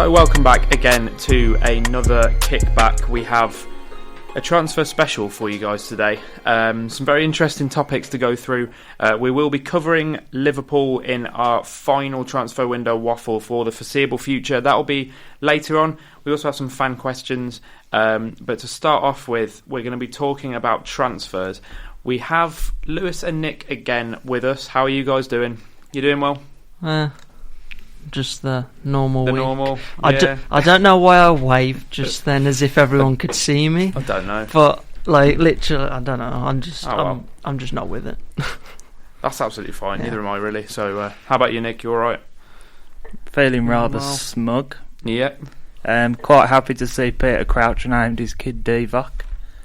So welcome back again to another kickback. We have a transfer special for you guys today. Some very interesting topics to go through. We will be covering Liverpool in our final transfer window waffle for the foreseeable future. That will be later on. We also have some fan questions. But to start off with, we're going to be talking about transfers. We have Lewis and Nick again with us. How are you guys doing? You doing well? Just the normal week. Normal. Yeah. I don't know why I waved just then as if everyone could see me. I don't know. But like literally, I don't know. I'm just not with it. That's absolutely fine. Yeah. Neither am I really. So how about you, Nick? You all right? Feeling rather smug. Yeah. Quite happy to see Peter Crouch named his kid Divock.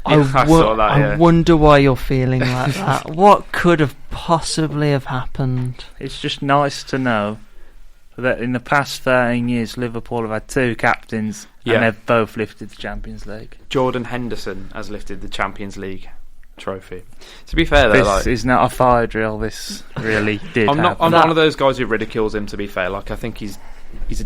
I wonder why you're feeling like that. What could have possibly have happened? It's just nice to know that in the past 13 years Liverpool have had two captains and they've both lifted the Champions League. Jordan Henderson has lifted the Champions League trophy. To be fair though, this is not a fire drill. This really did I'm happen. not one of those guys who ridicules him, to be fair. Like, I think he's a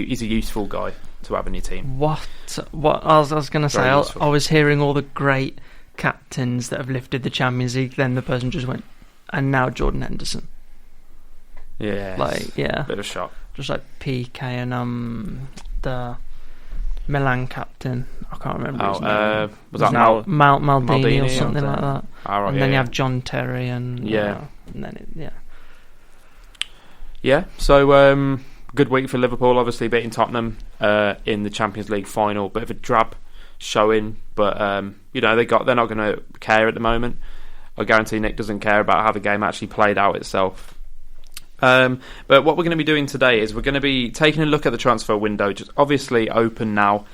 useful guy to have in your team. What I was going to say, I was hearing all the great captains that have lifted the Champions League, then the person just went, and now Jordan Henderson. Yeah, bit of shock. Just like PK and the Milan captain. I can't remember his name. Was that Maldini or something like that? Right, and then you have John Terry and Yeah. So good week for Liverpool. Obviously beating Tottenham in the Champions League final. Bit of a drab showing, but they're not going to care at the moment. I guarantee Nick doesn't care about how the game actually played out itself. But what we're going to be doing today is we're going to be taking a look at the transfer window, which is obviously open now.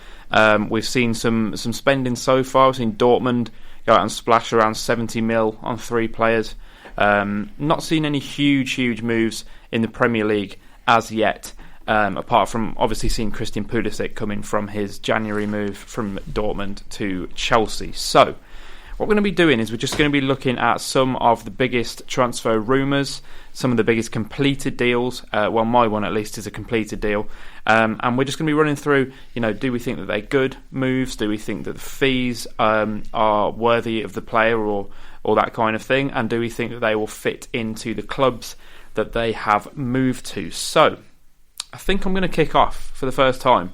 We've seen some spending so far. We've seen Dortmund go out and splash around 70 mil on 3 players. Not seen any huge moves in the Premier League as yet, apart from obviously seeing Christian Pulisic coming from his January move from Dortmund to Chelsea. So what we're going to be doing is we're just going to be looking at some of the biggest transfer rumours, some of the biggest completed deals. My one at least is a completed deal. And we're just going to be running through, do we think that they're good moves? Do we think that the fees are worthy of the player or that kind of thing? And do we think that they will fit into the clubs that they have moved to? So I think I'm going to kick off for the first time.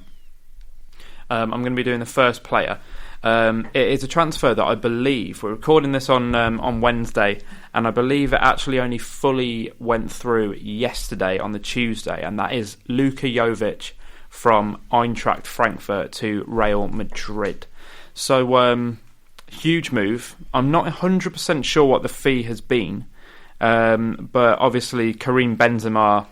I'm going to be doing the first player. It is a transfer that I believe, we're recording this on Wednesday, and I believe it actually only fully went through yesterday on the Tuesday, and that is Luka Jovic from Eintracht Frankfurt to Real Madrid. So huge move. I'm not 100% sure what the fee has been, but obviously Karim Benzema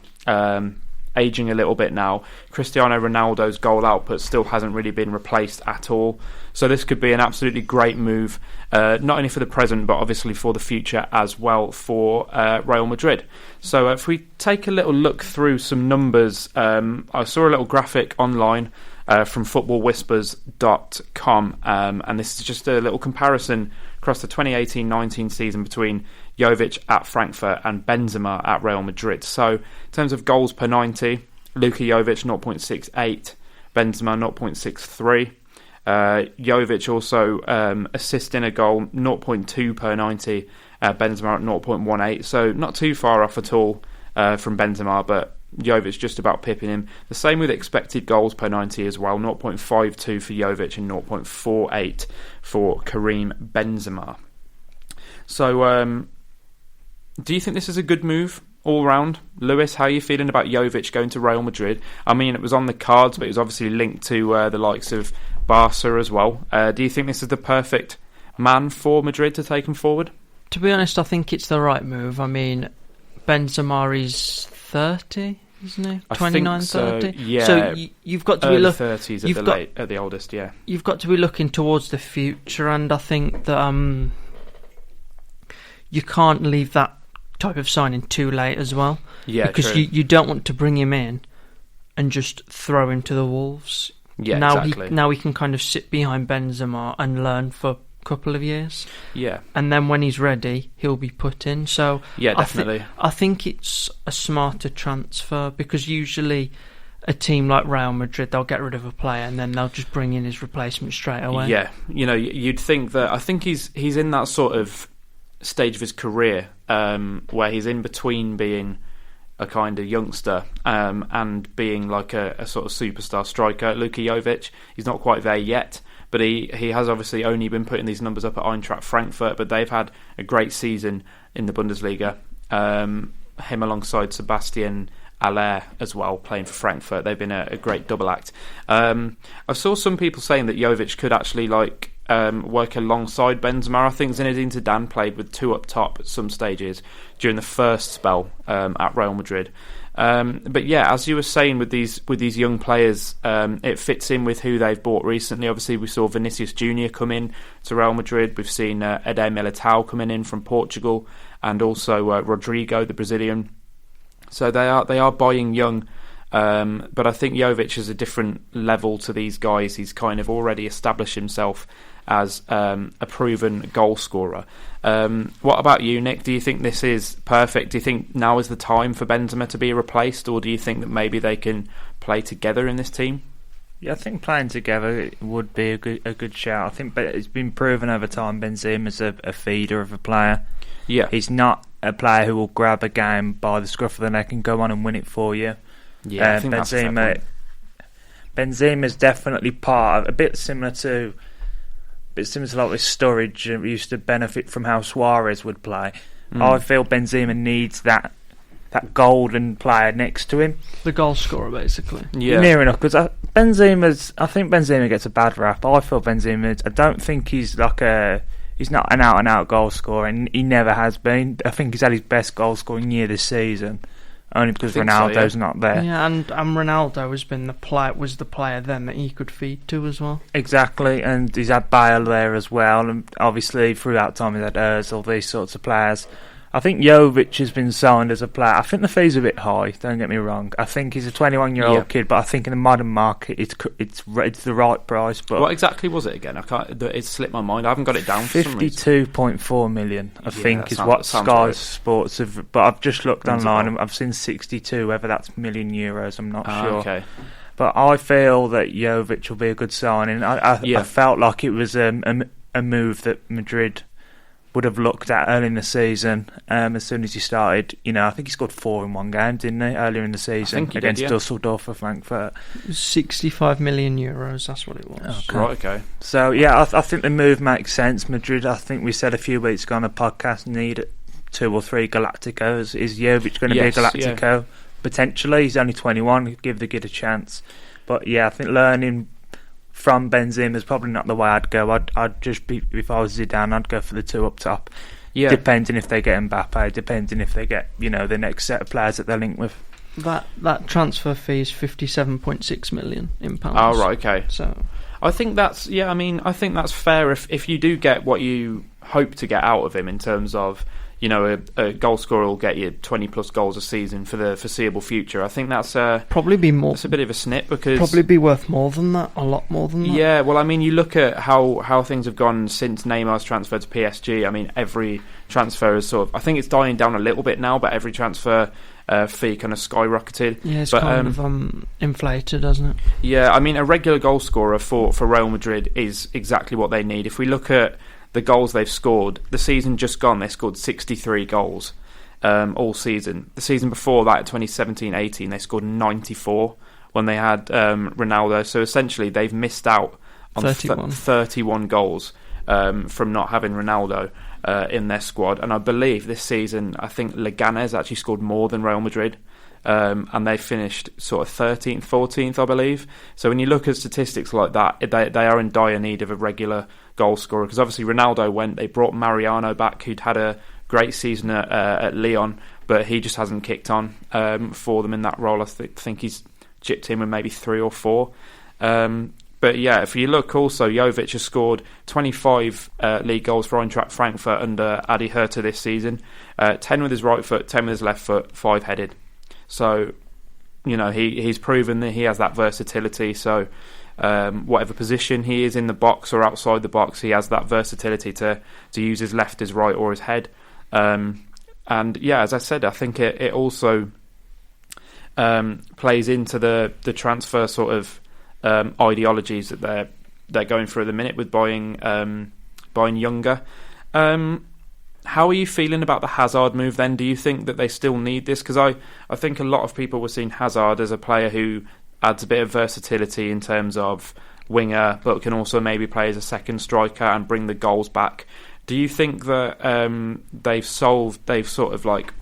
aging a little bit now. Cristiano Ronaldo's goal output still hasn't really been replaced at all. So this could be an absolutely great move, not only for the present, but obviously for the future as well for Real Madrid. So if we take a little look through some numbers, I saw a little graphic online from footballwhispers.com, and this is just a little comparison across the 2018-19 season between Jovic at Frankfurt and Benzema at Real Madrid. So in terms of goals per 90, Luka Jovic 0.68, Benzema 0.63. Jovic also assisting a goal 0.2 per 90, Benzema at 0.18. So not too far off at all from Benzema, but Jovic just about pipping him. The same with expected goals per 90 as well, 0.52 for Jovic and 0.48 for Karim Benzema. So do you think this is a good move all round? Lewis, how are you feeling about Jovic going to Real Madrid? I mean, it was on the cards, but it was obviously linked to the likes of Barca as well. Do you think this is the perfect man for Madrid to take him forward? To be honest, I think it's the right move. I mean, Benzema is 30, isn't he? 29, 30? Yeah. So you've got to be looking 30s at the oldest, yeah. You've got to be looking towards the future, and I think that you can't leave that type of signing too late as well. Yeah, because true. you don't want to bring him in and just throw him to the wolves. Yeah, exactly. Now he can kind of sit behind Benzema and learn for a couple of years. Yeah. And then when he's ready, he'll be put in. So yeah, definitely. I think it's a smarter transfer because usually a team like Real Madrid, they'll get rid of a player and then they'll just bring in his replacement straight away. Yeah, you'd think that. I think he's in that sort of stage of his career where he's in between being a kind of youngster and being like a sort of superstar striker. Luka Jovic, he's not quite there yet, but he has obviously only been putting these numbers up at Eintracht Frankfurt, but they've had a great season in the Bundesliga. Him alongside Sebastian Aller as well, playing for Frankfurt. They've been a great double act. I saw some people saying that Jovic could actually work alongside Benzema. I think Zinedine Zidane played with two up top at some stages during the first spell at Real Madrid. But yeah, as you were saying with these young players, it fits in with who they've bought recently. Obviously, we saw Vinicius Junior come in to Real Madrid. We've seen Eder Militao coming in from Portugal, and also Rodrigo, the Brazilian. So they are buying young. But I think Jovic is a different level to these guys. He's kind of already established himself as a proven goal scorer. What about you, Nick? Do you think this is perfect? Do you think now is the time for Benzema to be replaced, or do you think that maybe they can play together in this team? Yeah, I think playing together would be a good shout. I think, but it's been proven over time Benzema's a feeder of a player. Yeah, he's not a player who will grab a game by the scruff of the neck and go on and win it for you. Yeah, I think Benzema's definitely part of a bit similar to like with Sturridge used to benefit from how Suarez would play. I feel Benzema needs that golden player next to him, the goal scorer, basically. Yeah, near enough. Because I think Benzema gets a bad rap. I feel Benzema. I don't think he's he's not an out-and-out goal scorer, and he never has been. I think he's had his best goal-scoring year this season, only because Ronaldo's not there. Yeah, and Ronaldo was the player then that he could feed to as well. Exactly, and he's had Bale there as well, and obviously throughout time he's had Ozil, these sorts of players. I think Jovic has been signed as a player. I think the fee's a bit high, don't get me wrong. I think he's a 21-year-old kid, but I think in the modern market it's the right price. But what exactly was it again? It slipped my mind. I haven't got it down for some reason. 52.4 million, I think, is what Sky Sports have. But I've just looked online and I've seen 62, whether that's million euros, I'm not sure. Okay. But I feel that Jovic will be a good signing. I felt like it was a move that Madrid would have looked at early in the season. As soon as he started, I think he scored 4 in one game, didn't he, earlier in the season against Dusseldorf for Frankfurt. 65 million euros, that's what it was. Okay. Right, okay. So yeah, I think the move makes sense. Madrid, I think we said a few weeks ago on a podcast, need 2 or 3 Galacticos. Is Jovic going to be a Galactico? Yeah. Potentially. He's only 21, give the kid a chance. But yeah, I think learning from Benzema is probably not the way I'd go. I'd just be, if I was Zidane, I'd go for the 2 up top. Yeah. Depending if they get Mbappe, depending if they get the next set of players that they're linked with. That transfer fee is 57.6 million in pounds. Oh right, okay. So I think that's I think that's fair if you do get what you hope to get out of him in terms of a goal scorer will get you 20 plus goals a season for the foreseeable future. I think that's probably be more. That's a bit of a snip because probably be worth more than that, a lot more than that. Yeah, well, I mean, you look at how things have gone since Neymar's transfer to PSG. I mean, every transfer is sort of. I think it's dying down a little bit now, but every transfer fee kind of skyrocketed. Yeah, it's kind of inflated, hasn't it? Yeah, I mean, a regular goal scorer for Real Madrid is exactly what they need. If we look at the goals they've scored, the season just gone, they scored 63 goals all season. The season before that, 2017-18, they scored 94 when they had Ronaldo. So essentially, they've missed out on 31 goals from not having Ronaldo in their squad. And I believe this season, I think Leganés actually scored more than Real Madrid. And they finished sort of 13th, 14th, I believe. So when you look at statistics like that, they are in dire need of a regular goal scorer. Because obviously Ronaldo went, they brought Mariano back, who'd had a great season at Lyon, but he just hasn't kicked on for them in that role. I think he's chipped in with maybe 3 or 4. But yeah, if you look also, Jovic has scored 25 league goals for Eintracht Frankfurt under Adi Herta this season. 10 with his right foot, 10 with his left foot, 5 headed. So, he's proven that he has that versatility. So, whatever position he is in the box or outside the box, he has that versatility to use his left, his right, or his head. And yeah, as I said, I think it also plays into the transfer sort of ideologies that they're going through at the minute with buying younger. How are you feeling about the Hazard move then? Do you think that they still need this? Because I think a lot of people were seeing Hazard as a player who adds a bit of versatility in terms of winger, but can also maybe play as a second striker and bring the goals back. Do you think that they've sort of like,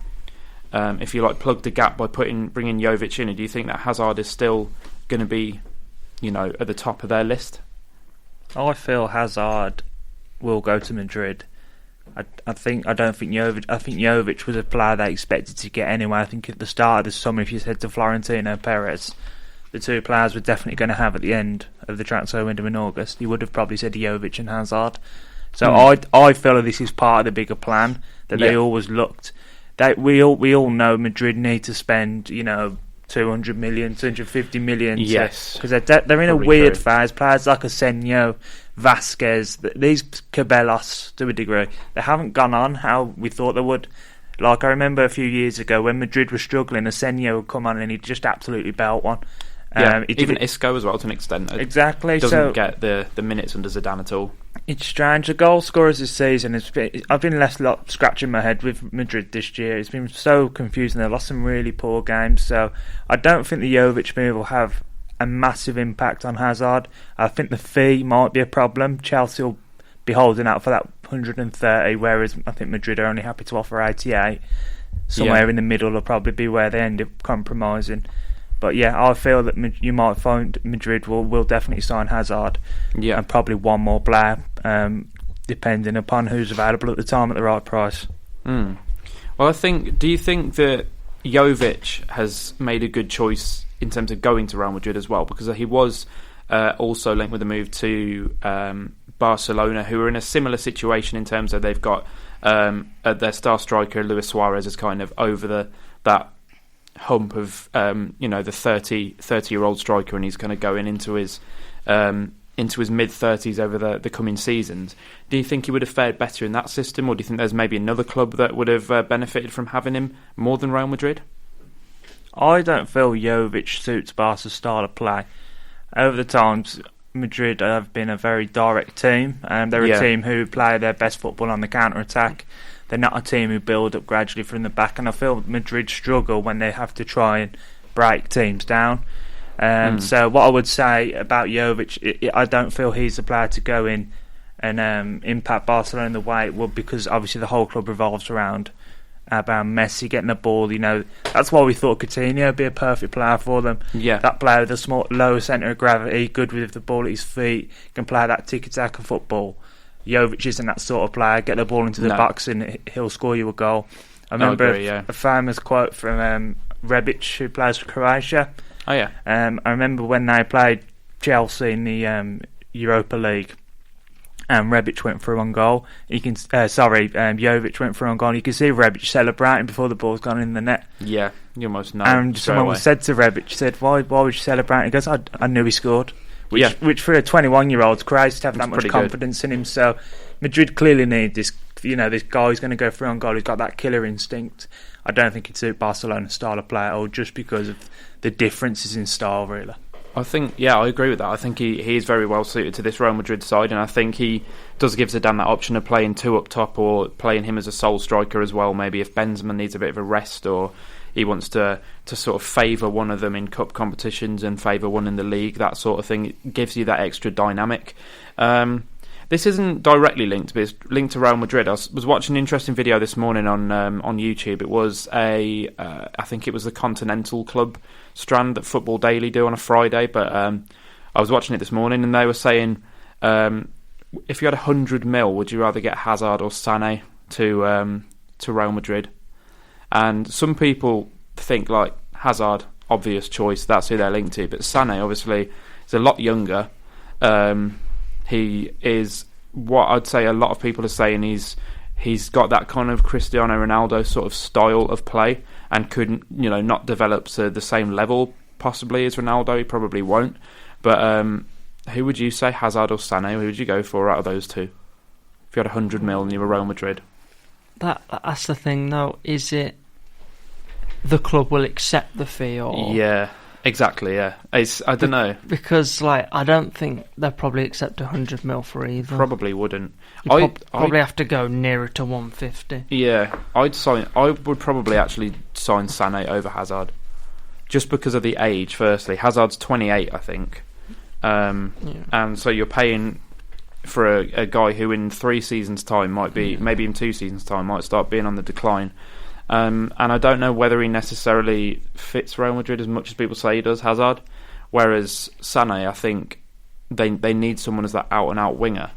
if you like, plugged the gap by bringing Jovic in? Or do you think that Hazard is still going to be, at the top of their list? I feel Hazard will go to Madrid. I don't think Jovic. I think Jovic was a player they expected to get anyway. I think at the start of the summer, if you said to Florentino Perez, the two players we're definitely going to have at the end of the transfer window in August, you would have probably said Jovic and Hazard. So I feel that this is part of the bigger plan that they always looked. We all know Madrid need to spend 200 million, 250 million. Yes, because they're in a weird phase. Players like Asenio, Vasquez, these Cabellos to a degree, they haven't gone on how we thought they would. Like I remember a few years ago when Madrid was struggling, Asenio would come on and he'd just absolutely belt one. Even Isco as well to an extent. Exactly. Doesn't get the minutes under Zidane at all. It's strange. The goal scorers this season I've been left scratching my head with Madrid this year. It's been so confusing. They've lost some really poor games. So I don't think the Jovic move will have a massive impact on Hazard. I think the fee might be a problem. Chelsea will be holding out for that 130, whereas I think Madrid are only happy to offer 88. Somewhere in the middle will probably be where they end up compromising. But yeah, I feel that you might find Madrid will definitely sign Hazard, and probably one more player, depending upon who's available at the time at the right price. Well, do you think that Jovic has made a good choice in terms of going to Real Madrid as well? Because he was also linked with a move to Barcelona, who are in a similar situation in terms of they've got their star striker Luis Suarez is kind of over that hump of the 30-year-old striker, and he's kind of going into his mid-30s over the coming seasons. Do you think he would have fared better in that system, or do you think there's maybe another club that would have benefited from having him more than Real Madrid? I don't feel Jovic suits Barca's style of play. Over the times, Madrid have been a very direct team, and they're a team who play their best football on the counter-attack. They're not a team who build up gradually from the back, and I feel Madrid struggle when they have to try and break teams down. So what I would say about Jovic, I don't feel he's the player to go in and impact Barcelona in the way it would, because obviously the whole club revolves around Messi getting the ball. That's why we thought Coutinho would be a perfect player for them. Yeah, that player with a small, lower centre of gravity, good with the ball at his feet, can play that tiki-taka football. Jovic isn't that sort of player. Get the ball into the box and he'll score you a goal. I remember a famous quote from Rebic, who plays for Croatia. Oh yeah. I remember when they played Chelsea in the Europa League, and Rebic went for one goal. Jovic went for one goal. You can see Rebic celebrating before the ball's gone in the net. Yeah, you almost know. And someone said to Rebic, said, "Why would you celebrate?" He goes, "I knew he scored." Which for a 21-year-old, crazy to have that much confidence in him. So Madrid clearly need this. This guy who's going to go for on goal. He's got that killer instinct. I don't think he'd suit Barcelona's style of play at all, just because of the differences in style, really. I think, I agree with that. I think he is very well suited to this Real Madrid side, and I think he does give Zidane that option of playing two up top or playing him as a sole striker as well. Maybe if Benzema needs a bit of a rest, or he wants to sort of favour one of them in cup competitions and favour one in the league, that sort of thing. It gives you that extra dynamic. This isn't directly linked, but it's linked to Real Madrid. I was watching an interesting video this morning on YouTube. It was I think it was the Continental Club strand that Football Daily do on a Friday, but I was watching it this morning, and they were saying, if you had 100 mil, would you rather get Hazard or Sané to Real Madrid? And some people think like Hazard, obvious choice, that's who they're linked to, but Sané obviously is a lot younger. He is what I'd say a lot of people are saying he's got that kind of Cristiano Ronaldo sort of style of play, and couldn't not develop to the same level possibly as Ronaldo. He probably won't. But who would you say, Hazard or Sané? Who would you go for out of those two if you had 100 mil and you were Real Madrid? That's the thing though. Is it the club will accept the fee, or yeah, exactly. Yeah, I don't know, because I don't think they'll probably accept 100 mil for either. Probably wouldn't. Probably have to go nearer to 150. Yeah, I would probably actually sign Sané over Hazard, just because of the age. Firstly, Hazard's 28, I think, and so you're paying for a guy who in 3 seasons' time might be, maybe in 2 seasons' time, might start being on the decline. And I don't know whether he necessarily fits Real Madrid as much as people say he does, Hazard. Whereas Sané, I think they need someone as that out-and-out winger.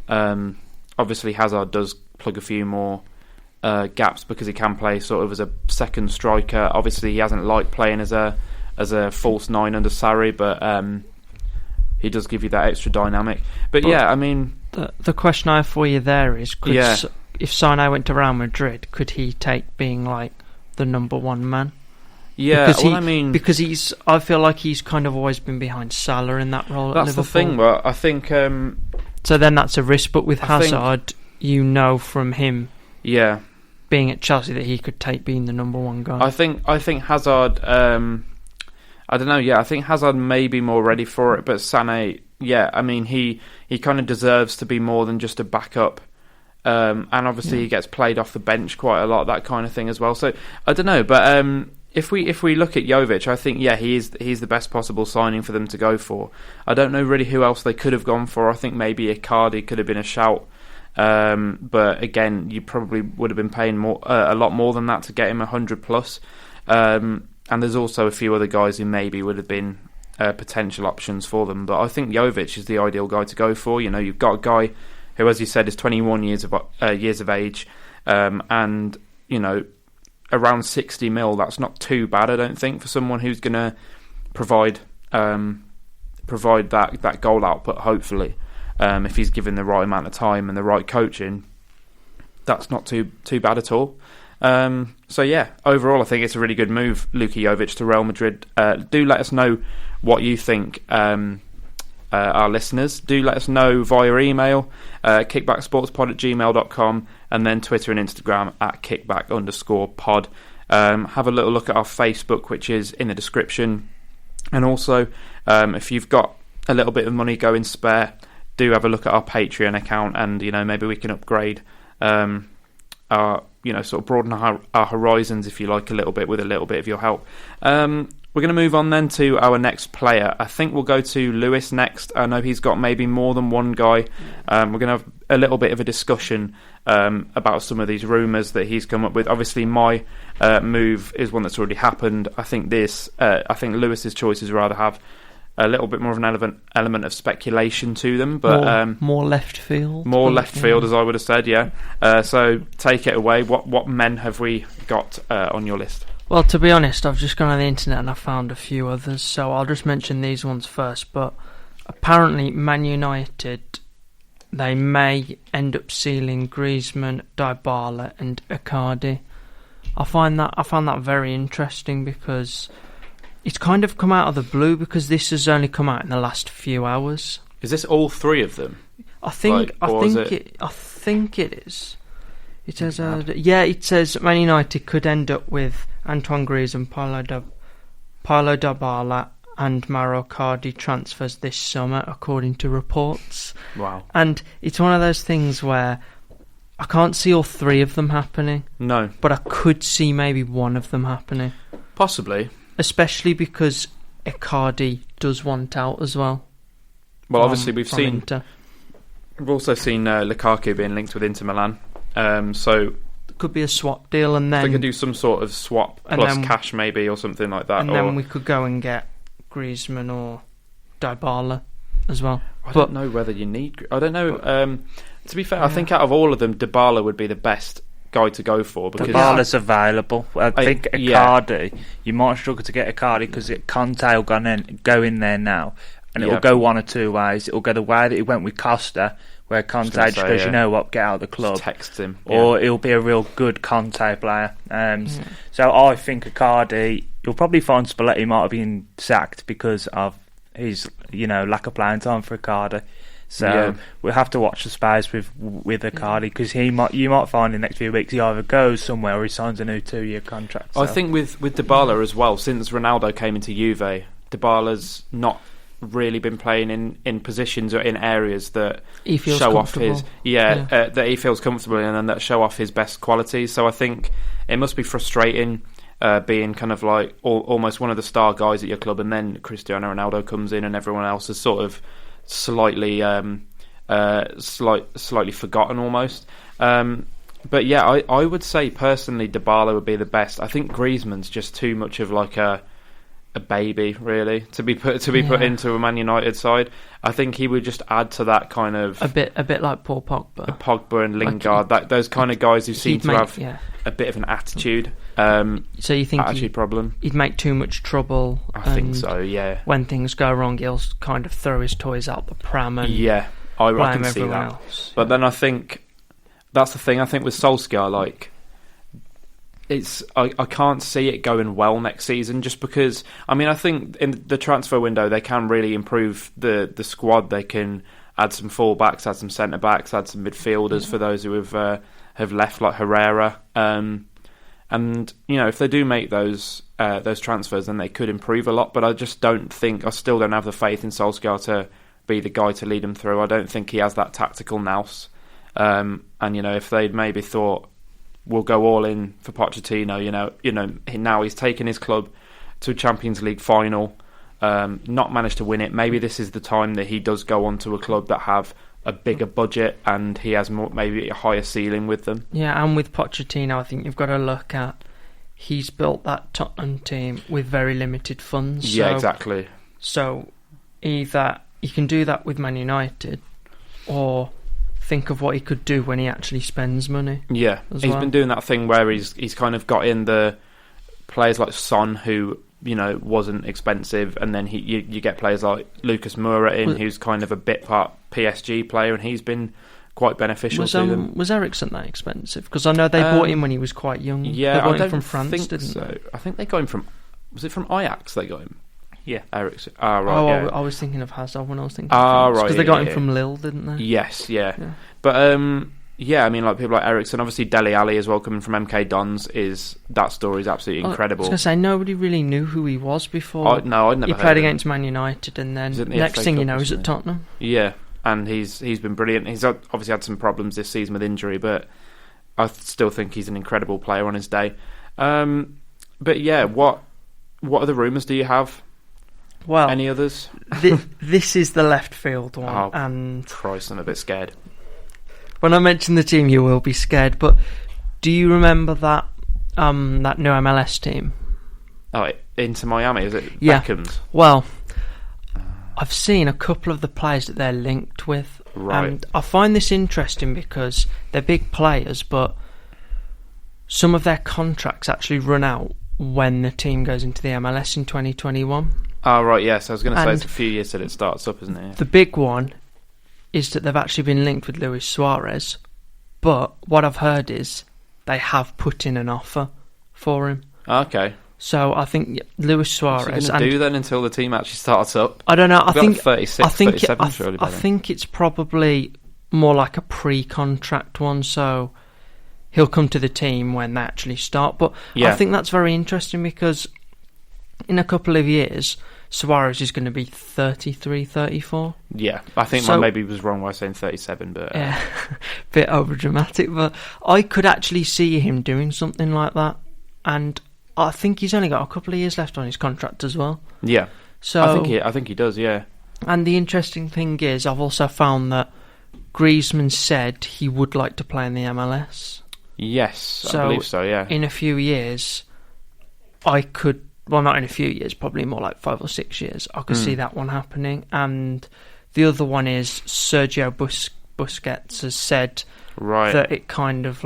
Obviously, Hazard does plug a few more gaps because he can play sort of as a second striker. Obviously, he hasn't liked playing as a false 9 under Sarri, but he does give you that extra dynamic. But yeah, I mean, the question I have for you there is, if Sané went to Real Madrid, could he take being the number one man? Yeah, because I feel like he's kind of always been behind Salah in that role. That's at Liverpool. The thing, but I think so then that's a risk. But with Hazard, from him, being at Chelsea, that he could take being the number one guy. I think Hazard. I don't know. Yeah, I think Hazard may be more ready for it, but Sané, I mean, he kind of deserves to be more than just a backup. And obviously he gets played off the bench quite a lot, that kind of thing as well. So I don't know, but if we look at Jovic, I think he's the best possible signing for them to go for. I don't know really who else they could have gone for. I think maybe Icardi could have been a shout, but again, you probably would have been paying a lot more than that to get him 100 plus. And there's also a few other guys who maybe would have been potential options for them. But I think Jovic is the ideal guy to go for. You know, you've got a guy who, as you said, is 21 years of age, and around 60 mil. That's not too bad, I don't think, for someone who's going to provide that goal output. Hopefully, if he's given the right amount of time and the right coaching, that's not too bad at all. So yeah, overall, I think it's a really good move, Luka Jovic to Real Madrid. Do let us know what you think. Our listeners, do let us know via email, kickbacksportspod@gmail.com, and then Twitter and Instagram at kickback_pod. Have a little look at our Facebook, which is in the description, and also if you've got a little bit of money going spare, do have a look at our Patreon account, and maybe we can upgrade our sort of broaden our horizons, if you like, a little bit with a little bit of your help. We're going to move on then to our next player. I think we'll go to Lewis next. I know he's got maybe more than one guy. We're going to have a little bit of a discussion about some of these rumours that he's come up with. Obviously, my move is one that's already happened. I think Lewis's choices rather have a little bit more of an element of speculation to them, but more left field. More left field, as I would have said. Yeah. So take it away. What men have we got on your list? Well, to be honest, I've just gone on the internet and I found a few others, so I'll just mention these ones first. But apparently, Man United, they may end up sealing Griezmann, Dybala, and Icardi. I found that very interesting because it's kind of come out of the blue, because this has only come out in the last few hours. Is this all three of them? I think it is. It says, it says Man United could end up with Antoine Griezmann, Paulo Dybala, and Mauro Icardi transfers this summer, according to reports. Wow! And it's one of those things where I can't see all three of them happening. No, but I could see maybe one of them happening. Possibly, especially because Icardi does want out as well. Well, obviously we've also seen Lukaku being linked with Inter Milan. So it could be a swap deal, and then they could do some sort of swap plus cash maybe, or something like that. And then we could go and get Griezmann or Dybala as well. I don't know whether you need. I don't know. To be fair, I think out of all of them, Dybala would be the best guy to go for, because Dybala's available. I think Icardi, you might struggle to get Icardi because Conte will go in there now, and it will go one or two ways. It will go the way that it went with Costa, where Conte just goes, you know what, get out of the club. Just texts him. Or he'll be a real good Conte player. So I think Icardi, you'll probably find Spalletti might have been sacked because of his lack of playing time for Icardi. So we'll have to watch the space with Icardi, because you might find in the next few weeks he either goes somewhere or he signs a new 2-year contract. So. I think with Dybala as well, since Ronaldo came into Juve, Dybala's not really been playing in positions or in areas that he feels show off his that he feels comfortable in and that show off his best qualities. So I think it must be frustrating being kind of like almost one of the star guys at your club, and then Cristiano Ronaldo comes in and everyone else is sort of slightly forgotten almost. But yeah, I would say personally Dybala would be the best. I think Griezmann's just too much of like a baby, really, to be put into a Man United side. I think he would just add to that kind of a bit like Paul Pogba, Pogba and Lingard, those kind of guys who seem to have a bit of an attitude. So you think attitude problem? He'd make too much trouble. I think so. Yeah. When things go wrong, he'll kind of throw his toys out the pram and I can see that. Else. But then I think that's the thing. I think with Solskjaer, like, I can't see it going well next season, just because I think in the transfer window they can really improve the squad. They can add some full-backs, add some centre-backs, add some midfielders for those who have left, like Herrera. And if they do make those transfers, then they could improve a lot. But I still don't have the faith in Solskjaer to be the guy to lead them through. I don't think he has that tactical nous. And if they'd maybe thought, we'll go all in for Pochettino, now he's taken his club to a Champions League final, not managed to win it. Maybe this is the time that he does go on to a club that have a bigger budget and he has maybe a higher ceiling with them. Yeah, and with Pochettino, I think you've got to look at, he's built that Tottenham team with very limited funds. Yeah, exactly. So either you can do that with Man United, or think of what he could do when he actually spends money. Yeah, he's been doing that thing where he's kind of got in the players like Son, who wasn't expensive, and then you get players like Lucas Moura in, who's kind of a bit part PSG player, and he's been quite beneficial to them. Was Eriksen that expensive? Because I know they bought him when he was quite young. Yeah, they bought him from France, didn't they? I think they got him from. Was it from Ajax? They got him. Yeah, Eriksen. Right. I was thinking of Hazard when I was thinking. Right, because they got him from Lille, didn't they? Yes, yeah. But like people like Eriksen, obviously Dele Alli as well, coming from MK Dons, that story is absolutely incredible. I was going to say, nobody really knew who he was before. I'd never heard. He played against Man United, and then next thing you know, he's at Tottenham. Yeah, and he's been brilliant. He's obviously had some problems this season with injury, but I still think he's an incredible player on his day. But yeah, what other rumours do you have? Well, any others? This is the left field one. Oh, and Christ, I'm a bit scared. When I mention the team, you will be scared. But do you remember that new MLS team? Oh, Inter Miami, is it? Yeah. Beckham's? Well, I've seen a couple of the players that they're linked with. Right. And I find this interesting because they're big players, but some of their contracts actually run out when the team goes into the MLS in 2021. Oh, right, yes. I was going to say it's a few years till it starts up, isn't it? The big one is that they've actually been linked with Luis Suarez, but what I've heard is they have put in an offer for him. Okay. So I think Luis Suarez... What's he going to do then until the team actually starts up? I don't know. I think 36, 37 surely by then. I think it's probably more like a pre-contract one, so he'll come to the team when they actually start. But I think that's very interesting because in a couple of years, Suarez is going to be 33, 34. Yeah, I think I maybe was wrong by saying 37, but... Yeah, bit over-dramatic, but I could actually see him doing something like that, and I think he's only got a couple of years left on his contract as well. Yeah, so I think he does, yeah. And the interesting thing is, I've also found that Griezmann said he would like to play in the MLS. Yes, I believe so, yeah. In a few years, I could... Well, not in a few years, probably more like 5 or 6 years. I could see that one happening. And the other one is Sergio Busquets has said that it kind of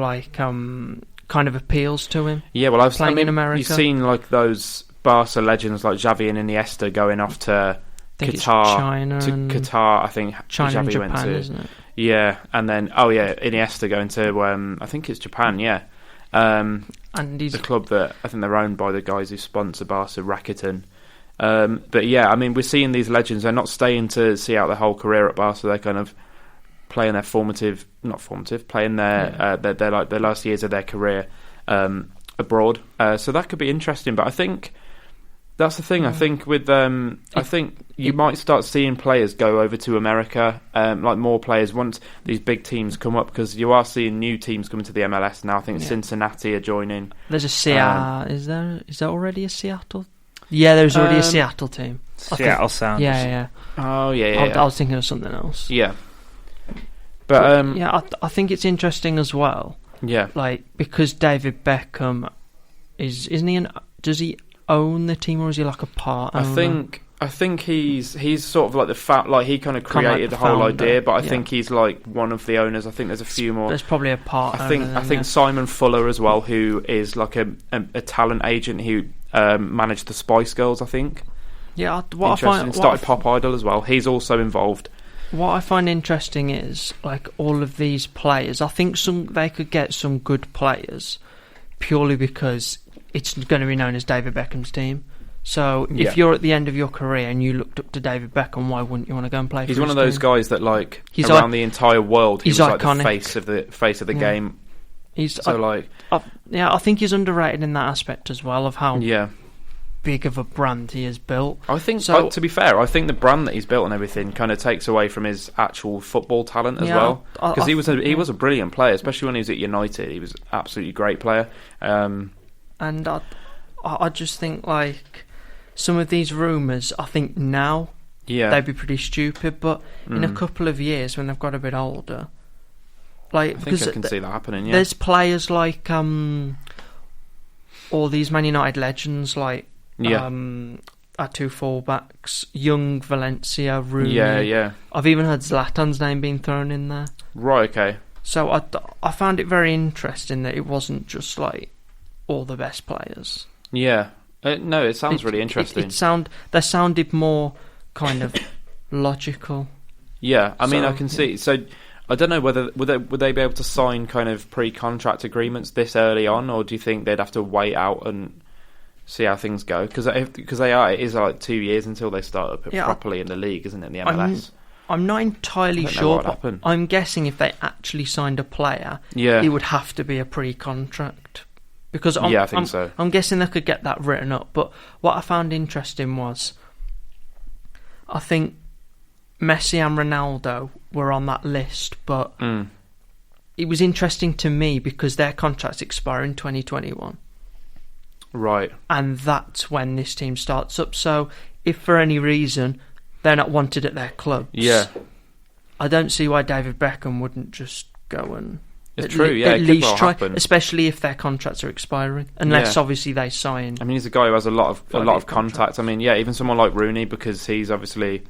appeals to him. Yeah, well, in America. You've seen like those Barca legends like Xavi and Iniesta going off to Qatar. Qatar, I think China Xavi and Japan, went to. Isn't it? Yeah, and then Iniesta going to I think it's Japan. Yeah. And he's the club that I think they're owned by the guys who sponsor Barca, Rakuten. But yeah, I mean, we're seeing these legends. They're not staying to see out their whole career at Barca. They're kind of playing their playing their last years of their career abroad. So that could be interesting. But I think that's the thing. I think with I think you might start seeing players go over to America, like more players once these big teams come up, because you are seeing new teams coming to the MLS now. I think Cincinnati are joining. There's a Seattle. Is there already a Seattle? Yeah, there's already a Seattle team. Seattle Sounders. Yeah. Oh yeah. I was thinking of something else. Yeah. But I think it's interesting as well. Yeah. Like, because David Beckham isn't he? Does he own the team, or is he like a part owner? I think he's sort of like he kind of created the whole idea, but I think he's like one of the owners. I think there's a few more. There's probably a part. I think Simon Fuller as well, who is like a talent agent who managed the Spice Girls. I think. Yeah, started Pop Idol as well. He's also involved. What I find interesting is, like, all of these players. I think they could get some good players purely because it's going to be known as David Beckham's team. So if you're at the end of your career and you looked up to David Beckham, why wouldn't you want to go and play for his one of those team? Guys that, like, around the entire world, he was iconic. Like the face of the game. I think he's underrated in that aspect as well, of how big of a brand he has built. I think, to be fair, I think the brand that he's built and everything kind of takes away from his actual football talent as well. Because he was a brilliant player, especially when he was at United. He was an absolutely great player. And I just think, like, some of these rumours, I think now they'd be pretty stupid, but in a couple of years when they've got a bit older, like, I can see that happening. Yeah, there's players like all these Man United legends, like. Our two fullbacks, Young, Valencia, Rooney. Yeah. I've even had Zlatan's name being thrown in there. Right, okay. So I found it very interesting that it wasn't just like all the best players. Yeah. No, it sounds really interesting. They sounded more kind of logical. Yeah, I mean, I can see. So I don't know whether would they be able to sign kind of pre-contract agreements this early on, or do you think they'd have to wait out and see how things go, because it is like 2 years until they start up properly in the league, isn't it? The MLS. I'm not entirely sure, but I'm guessing if they actually signed a player, it would have to be a pre-contract. Because I think so. I'm guessing they could get that written up. But what I found interesting was, I think Messi and Ronaldo were on that list, but it was interesting to me because their contracts expire in 2021. Right. And that's when this team starts up. So if for any reason they're not wanted at their clubs, I don't see why David Beckham wouldn't just go and at least try, especially if their contracts are expiring, unless obviously they sign. I mean, he's a guy who has a lot of contacts. I mean, even someone like Rooney, because he's obviously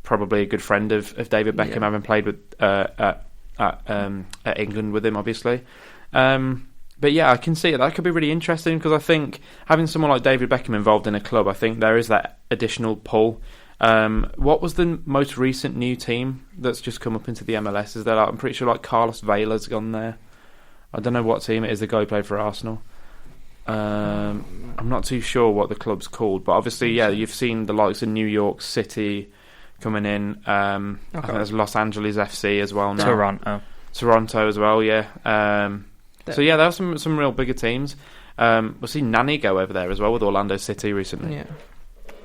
probably a good friend of David Beckham, having played with at England with him, obviously. But yeah, I can see it. That could be really interesting, because I think having someone like David Beckham involved in a club, I think there is that additional pull. What was the most recent new team that's just come up into the MLS? Is there I'm pretty sure like Carlos Vela's gone there. I don't know what team it is. The guy who played for Arsenal. I'm not too sure what the club's called, but obviously, you've seen the likes of New York City coming in. I think there's Los Angeles FC as well now. Toronto as well. Yeah. So there are some real bigger teams. We'll see Nani go over there as well with Orlando City recently.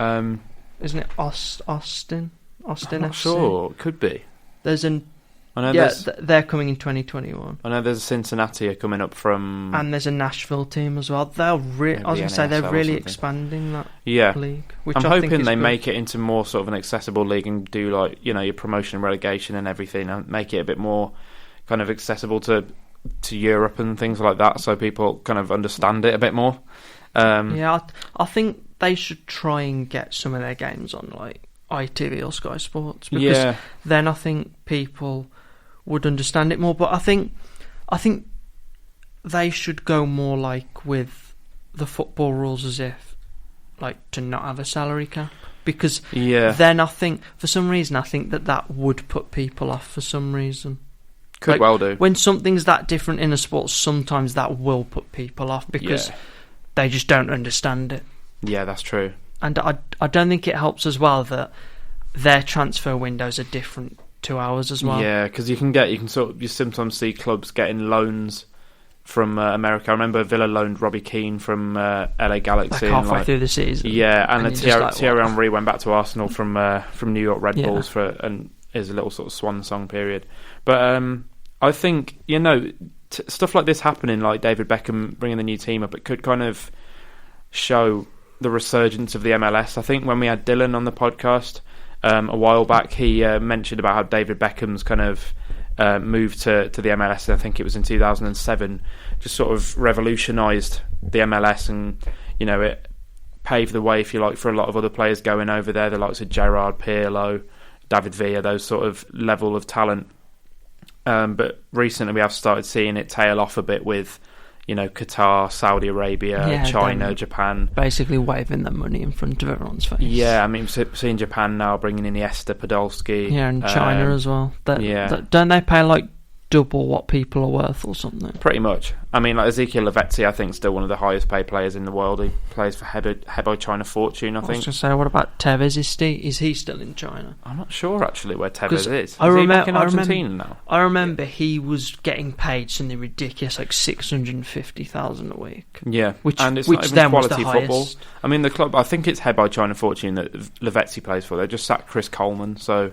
Yeah. Isn't it Austin? I'm not sure. It could be. There's they're coming in 2021. I know there's a Cincinnati coming up from, and there's a Nashville team as well. They're really expanding that league. Which I'm hoping they make it into more sort of an accessible league and do like your promotion and relegation and everything, and make it a bit more kind of accessible to Europe and things like that, so people kind of understand it a bit more. I think they should try and get some of their games on like ITV or Sky Sports, because then I think people would understand it more. But I think they should go more like with the football rules, as if like to not have a salary cap, because then I think for some reason that would put people off for some reason. Could well do. When something's that different in a sport, sometimes that will put people off because they just don't understand it. Yeah, that's true. and I don't think it helps as well that their transfer windows are different to ours as well. Yeah, because you sometimes see clubs getting loans from America. I remember Villa loaned Robbie Keane from LA Galaxy. Like halfway through the season. Yeah, and Thierry Henry went back to Arsenal from New York Red Bulls and is a little sort of swan song period. But I think, stuff like this happening, like David Beckham bringing the new team up, it could kind of show the resurgence of the MLS. I think when we had Dylan on the podcast a while back, he mentioned about how David Beckham's kind of moved to the MLS. I think it was in 2007, just sort of revolutionised the MLS, and it paved the way, if you like, for a lot of other players going over there, the likes of Gerrard, Pirlo, David Villa, those sort of level of talent. But recently we have started seeing it tail off a bit with Qatar, Saudi Arabia, China, Japan. Basically waving their money in front of everyone's face. Yeah, I mean, seeing Japan now bringing in Iniesta, Podolski. Yeah, and China as well. Don't they pay like double what people are worth or something? Pretty much. I mean, like Ezekiel Lavezzi, I think, is still one of the highest paid players in the world. He plays for Hebei China Fortune, I think. I was going to say, what about Tevez? Is he still in China? I'm not sure, actually, where Tevez is. I remember, he back in Argentina now? I remember he was getting paid something ridiculous, like $650,000 a week. Yeah, which and it's which not even then quality was the football. highest. I mean, the club, I think it's Hebei China Fortune that Lavezzi plays for. They just sacked Chris Coleman, so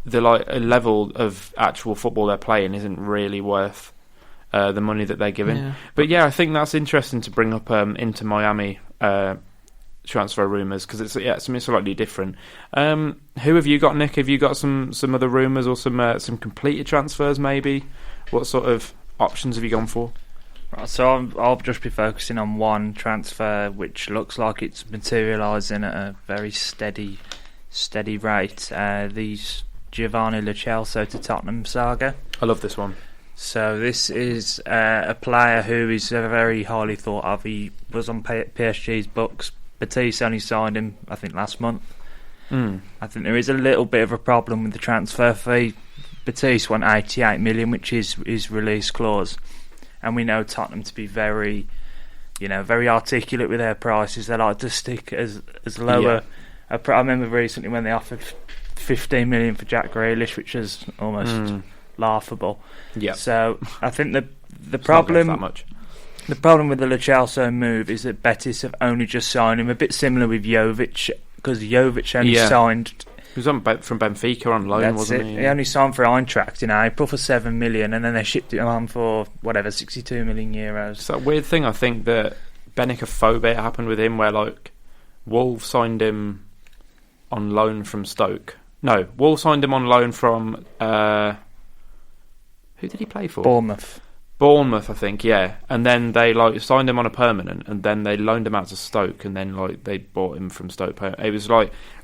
the level of actual football they're playing isn't really worth the money that they're giving. Yeah. But yeah, I think that's interesting to bring up into Miami transfer rumours, because it's something slightly different. Who have you got, Nick? Have you got some other rumours or some completed transfers maybe? What sort of options have you gone for? Right, so I'll just be focusing on one transfer which looks like it's materialising at a very steady rate. These Giovanni Lo Celso to Tottenham saga. I love this one. So this is a player who is very highly thought of. He was on PSG's books. Betis only signed him, I think, last month. I think there is a little bit of a problem with the transfer fee. Betis want 88 million, which is his release clause, and we know Tottenham to be very articulate with their prices. They like to stick as lower. Yeah. I remember recently when they offered 15 million for Jack Grealish, which is almost laughable. Yeah. So I think the problem that much. The problem with the Lo Celso move is that Betis have only just signed him, a bit similar with Jovic, because Jovic only signed. He was from Benfica on loan, wasn't he? He only signed for Eintracht in April for 7 million, and then they shipped him on for 62 million euros. It's that weird thing, I think, that Benicophobe happened with him, where Wolves signed him on loan from Stoke. No, Wolves signed him on loan from who did he play for? Bournemouth, I think, yeah. And then they signed him on a permanent, and then they loaned him out to Stoke, and then they bought him from Stoke. It was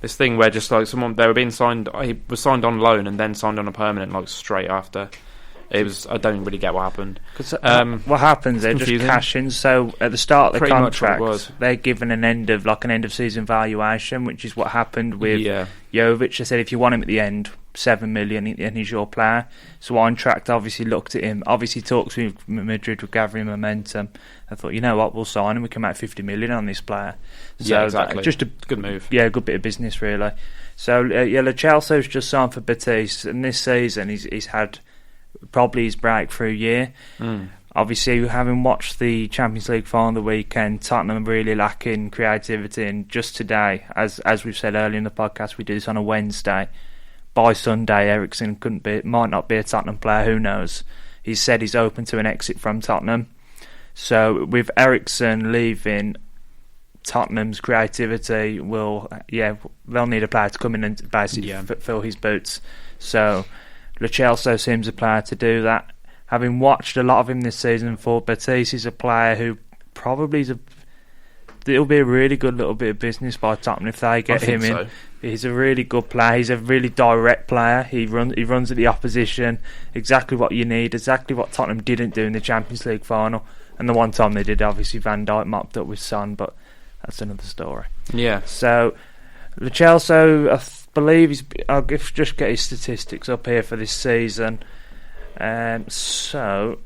this thing where just someone, they were being signed. He was signed on loan and then signed on a permanent straight after. It was. I don't really get what happened. What happens? They just cash in. So at the start of the contract, they're given an end of season valuation, which is what happened with Jovic. They said if you want him at the end, 7 million, and he's your player. So Eintracht obviously looked at him. Obviously talks with Madrid were gathering momentum. I thought, you know what, we'll sign him. We can make 50 million on this player. So yeah, exactly. Just a good move. Yeah, a good bit of business really. So Lo Celso's just signed for Betis, and this season he's had probably his breakthrough year. Obviously, having watched the Champions League final the weekend, Tottenham really lacking creativity, and just today, as we've said earlier in the podcast, we do this on a Wednesday. By Sunday, Eriksen might not be a Tottenham player, who knows. He's said he's open to an exit from Tottenham. So with Eriksen leaving, Tottenham's creativity they'll need a player to come in and basically fill his boots. So Lo Celso seems a player to do that. Having watched a lot of him this season for Betis, he's a player who probably it'll be a really good little bit of business by Tottenham if they get him in. He's a really good player. He's a really direct player. He runs at the opposition, exactly what you need, exactly what Tottenham didn't do in the Champions League final. And the one time they did, obviously Van Dijk mopped up with Son, but that's another story. Yeah. So Lo Celso, I believe I'll just get his statistics up here for this season. So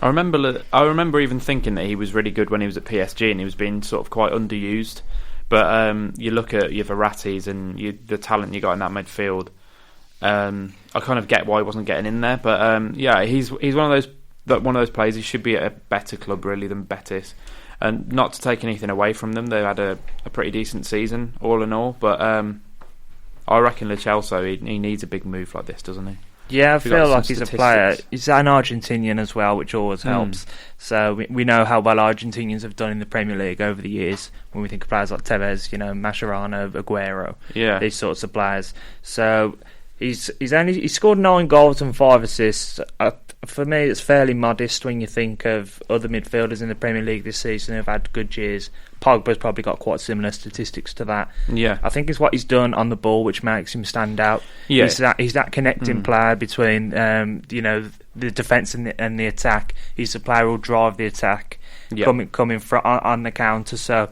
I remember even thinking that he was really good when he was at PSG, and he was being sort of quite underused. But you look at your Verrattis and the talent you got in that midfield. I kind of get why he wasn't getting in there, but he's one of those players. He should be at a better club really than Betis, and not to take anything away from them. They've had a pretty decent season all in all, but I reckon Lo Celso he needs a big move like this, doesn't he? Yeah, I feel like he's a player. He's an Argentinian as well, which always helps. So we know how well Argentinians have done in the Premier League over the years. When we think of players like Tevez, Mascherano, Aguero, these sorts of players. So he's scored 9 goals and 5 assists. For me, it's fairly modest when you think of other midfielders in the Premier League this season who've had good years. Pogba's probably got quite similar statistics to that. Yeah, I think it's what he's done on the ball which makes him stand out. Yeah, he's that connecting player between the defence and the attack. He's the player who'll drive the attack, coming on the counter. So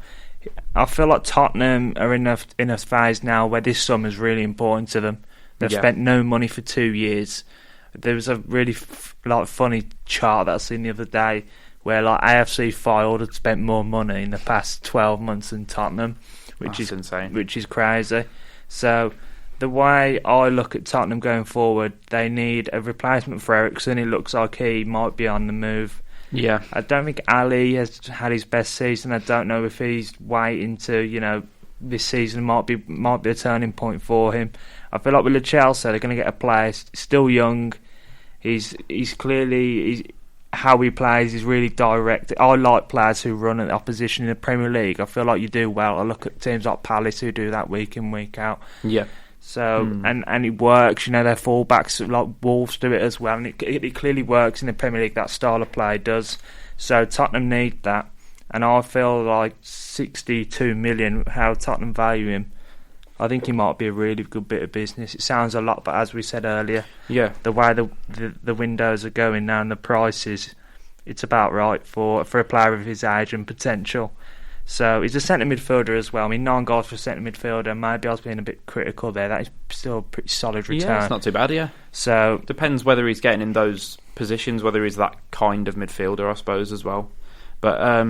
I feel like Tottenham are in a phase now where this summer's really important to them. They've spent no money for 2 years. There was a really funny chart that I seen the other day where AFC Fylde had spent more money in the past 12 months than Tottenham, which is insane, which is crazy. So the way I look at Tottenham going forward, they need a replacement for Eriksen. It looks like he might be on the move. Yeah, I don't think Ali has had his best season. I don't know if he's waiting to this season might be a turning point for him. I feel like with Lo Celso, they're going to get a player still young. He's clearly how he plays is really direct. I like players who run at the opposition in the Premier League. I feel like you do well. I look at teams like Palace who do that week in, week out. Yeah. So and it works. Their fullbacks like Wolves do it as well, and it clearly works in the Premier League. That style of play does. So Tottenham need that, and I feel like 62 million. How Tottenham value him, I think he might be a really good bit of business. It sounds a lot, but as we said earlier, the way the windows are going now and the prices, it's about right for a player of his age and potential. So he's a centre midfielder as well. I mean, 9 goals for a centre midfielder. Maybe I was being a bit critical there. That is still a pretty solid return. Yeah, it's not too bad, yeah. So depends whether he's getting in those positions, whether he's that kind of midfielder, I suppose, as well. But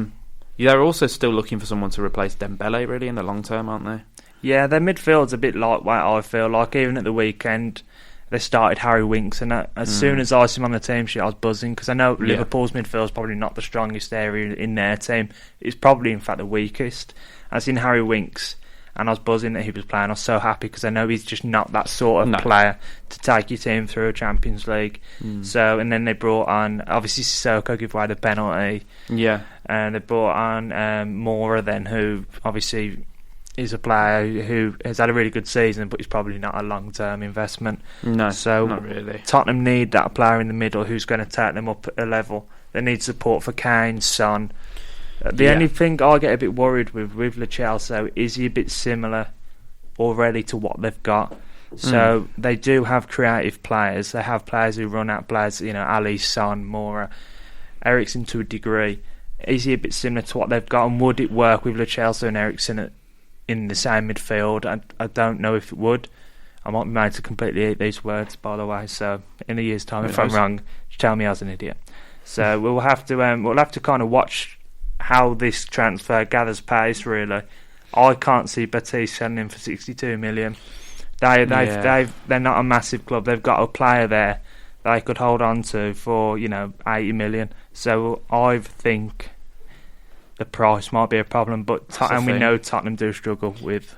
they're also still looking for someone to replace Dembele, really, in the long term, aren't they? Yeah, their midfield's a bit lightweight, I feel like. Even at the weekend, they started Harry Winks, and as soon as I saw him on the team sheet, I was buzzing, because I know Liverpool's midfield's probably not the strongest area in their team. It's probably, in fact, the weakest. I seen Harry Winks, and I was buzzing that he was playing. I was so happy, because I know he's just not that sort of player to take your team through a Champions League. So, and then they brought on, obviously, Sissoko gave away the penalty. Yeah. And they brought on Mora then, who obviously is a player who has had a really good season, but he's probably not a long-term investment. No, so not really. Tottenham need that player in the middle who's going to take them up a level. They need support for Kane, Son. The only thing I get a bit worried with Lo Celso is he a bit similar already to what they've got. So they do have creative players. They have players who run out players, Ali, Son, Mora, Eriksen to a degree. Is he a bit similar to what they've got, and would it work with Lo Celso and Eriksen in the same midfield? I don't know if it would. I might be made to completely eat these words, by the way. So in a year's time, if I'm wrong, tell me I was an idiot. So we'll have to kind of watch how this transfer gathers pace. Really, I can't see Betis selling him for 62 million. They're not a massive club. They've got a player there they could hold on to for 80 million. So I think the price might be a problem, and we know Tottenham do struggle with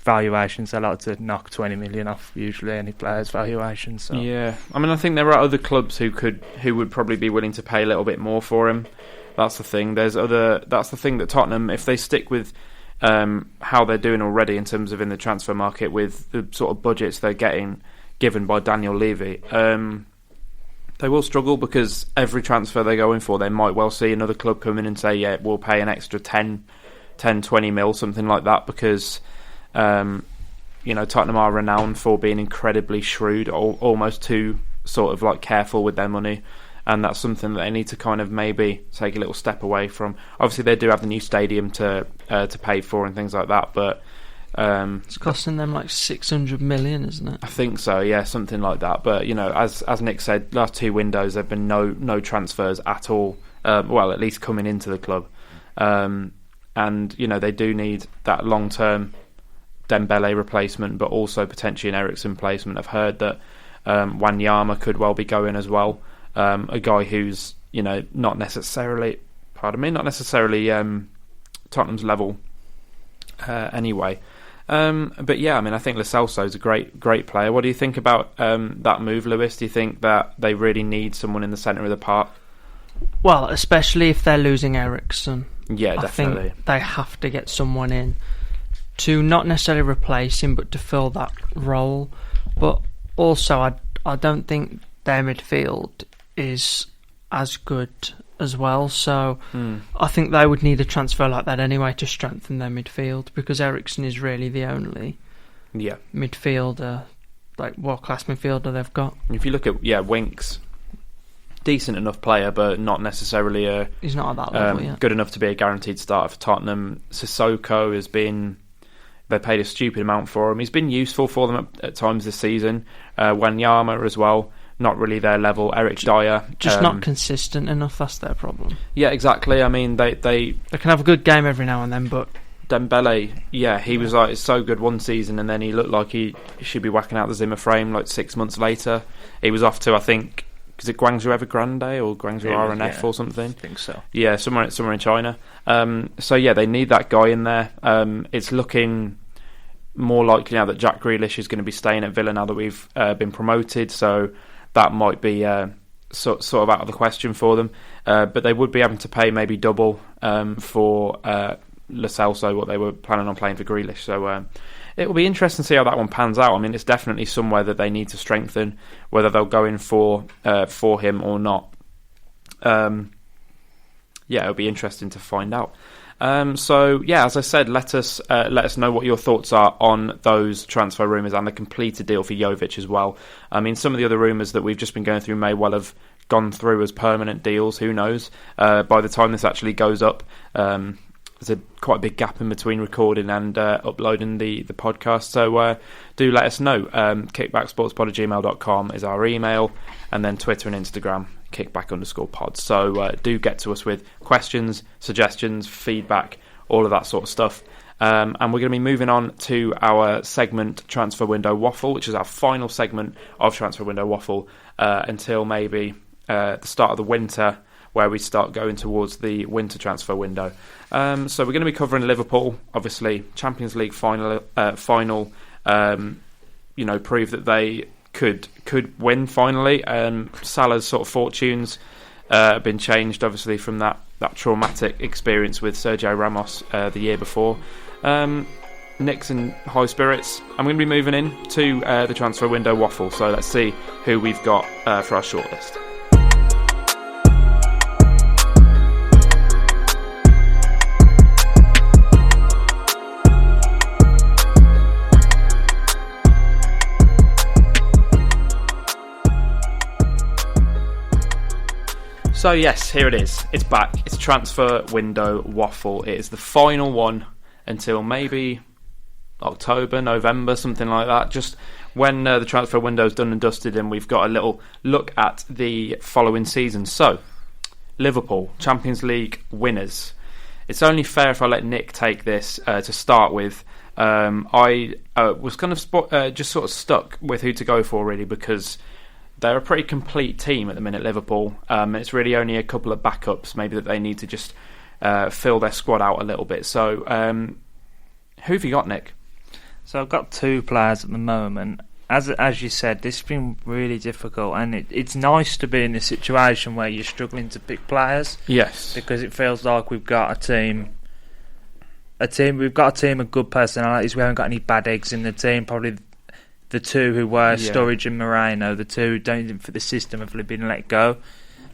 valuations. They like to knock 20 million off usually any player's valuation. So yeah, I mean, I think there are other clubs who would probably be willing to pay a little bit more for him. That's the thing. That's the thing that Tottenham, if they stick with how they're doing already in terms of in the transfer market with the sort of budgets they're getting given by Daniel Levy, they will struggle, because every transfer they're going for, they might well see another club come in and say, yeah, we'll pay an extra 10, 20 mil, something like that, because Tottenham are renowned for being incredibly shrewd, almost too sort of like careful with their money, and that's something that they need to kind of maybe take a little step away from. Obviously, they do have the new stadium to pay for and things like that, but it's costing them like 600 million, isn't it? I think so, yeah, something like that. But as Nick said, last 2 windows there've been no transfers at all. Well, at least coming into the club. and they do need that long-term Dembele replacement, but also potentially an Eriksen replacement. I've heard that Wanyama could well be going as well. A guy who's not necessarily Tottenham's level anyway. But yeah, I think Lo Celso's a great player. What do you think about that move, Lewis? Do you think that they really need someone in the centre of the park? Well, especially if they're losing Eriksen. Yeah, definitely. I think they have to get someone in to not necessarily replace him, but to fill that role. But also, I don't think their midfield is as good as well. So I think they would need a transfer like that anyway to strengthen their midfield, because Eriksen is really the only midfielder, like world-class midfielder they've got. If you look at Winks, decent enough player, but not necessarily he's not at that level yet. Good enough to be a guaranteed starter for Tottenham. Sissoko has been, they paid a stupid amount for him. He's been useful for them at times this season. Wanyama as well, not really their level. Eric Dyer, just not consistent enough. That's their problem. Yeah, exactly. They can have a good game every now and then, but Dembele, he was like so good one season, and then he looked like he should be whacking out the Zimmer frame like 6 months later. He was off to, I think, is it Guangzhou Evergrande or Guangzhou RNF or something? I think so. Yeah, somewhere in China. They need that guy in there. It's looking more likely now that Jack Grealish is going to be staying at Villa now that we've been promoted. So that might be sort of out of the question for them. But they would be having to pay maybe double for Lo Celso what they were planning on paying for Grealish. So it will be interesting to see how that one pans out. It's definitely somewhere that they need to strengthen, whether they'll go in for him or not. It'll be interesting to find out. As I said, let us know what your thoughts are on those transfer rumours and the completed deal for Jovic as well. Some of the other rumours that we've just been going through may well have gone through as permanent deals. Who knows? By the time this actually goes up, there's quite a big gap in between recording and uploading the podcast. So do let us know. Kickbacksportspod@gmail.com is our email, and then Twitter and Instagram, kickback_pod. So do get to us with questions, suggestions, feedback, all of that sort of stuff. And we're going to be moving on to our segment Transfer Window Waffle, which is our final segment of Transfer Window Waffle until maybe the start of the winter, where we start going towards the winter transfer window. So we're going to be covering Liverpool, obviously Champions League final. Prove that they could win finally. Salah's sort of fortunes have been changed, obviously, from that traumatic experience with Sergio Ramos the year before. Nick's in high spirits. I'm going to be moving in to the transfer window waffle. So let's see who we've got for our shortlist. So yes, here it is. It's back. It's Transfer Window Waffle. It is the final one until maybe October, November, something like that. Just when the transfer window's done and dusted, and we've got a little look at the following season. So, Liverpool, Champions League winners. It's only fair if I let Nick take this to start with. I was kind of just sort of stuck with who to go for, really, because they're a pretty complete team at the minute, Liverpool. It's really only a couple of backups maybe that they need to just fill their squad out a little bit. So who have you got, Nick? So I've got two players at the moment. As you said, this has been really difficult, and it's nice to be in a situation where you're struggling to pick players. Yes. Because it feels like we've got a team of good personalities. We haven't got any bad eggs in the team. Probably the two who were Sturridge and Moreno, the two who don't even fit the system, have been let go.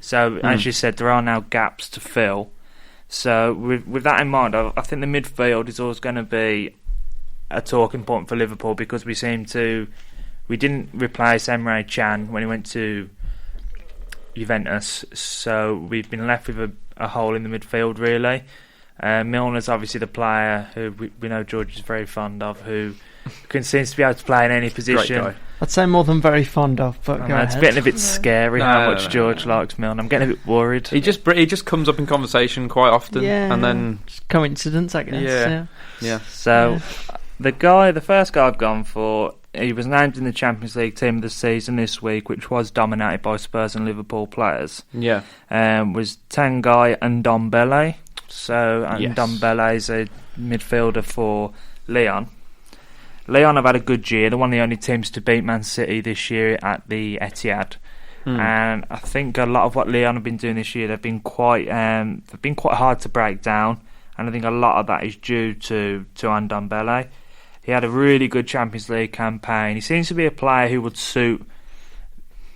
So, as you said, there are now gaps to fill. So, with that in mind, I think the midfield is always going to be a talking point for Liverpool, because we didn't replace Emre Can when he went to Juventus, so we've been left with a hole in the midfield, really. Milner's obviously the player who we know George is very fond of, who seems to be able to play in any position. Great guy. I'd say more than very fond of, but go It's ahead. getting a bit scary how much George likes Milne. I'm getting a bit worried. He just comes up in conversation quite often, and then just coincidence, I guess. Yeah. So the first guy I've gone for, he was named in the Champions League team of the season this week, which was dominated by Spurs and Liverpool players. Yeah. Was Tanguy Ndombele. So Yes. Ndombele is a midfielder for Lyon. Lyon have had a good year. They're one of the only teams to beat Man City this year at the Etihad. And I think a lot of what Lyon have been doing this year, they've been quite hard to break down. And I think a lot of that is due to Ndombele. He had a really good Champions League campaign. He seems to be a player who would suit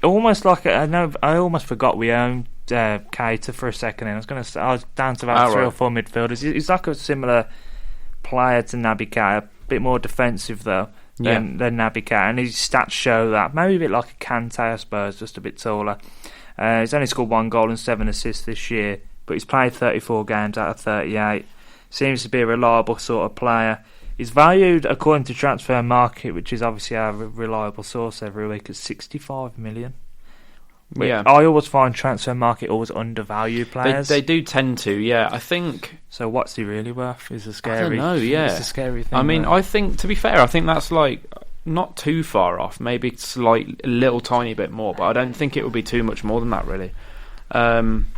almost like I almost forgot we owned Keita for a second. And I was down to about 3 or 4 midfielders. He's like a similar player to Naby Keita, a bit more defensive though than Naby Keita, and his stats show that. Maybe a bit like a Kante, I suppose, just a bit taller. He's only scored 1 goal and 7 assists this year, but he's played 34 games out of 38. Seems to be a reliable sort of player. He's valued, according to Transfer Market, which is obviously our reliable source every week, at 65 million. Yeah. I always find Transfer Market always undervalue players. They do tend to, yeah. I think. So what's he really worth? Is a scary. I don't know. Yeah, it's a scary thing. I mean, I think, to be fair, I think that's like not too far off. Maybe a little tiny bit more, but I don't think it would be too much more than that, really.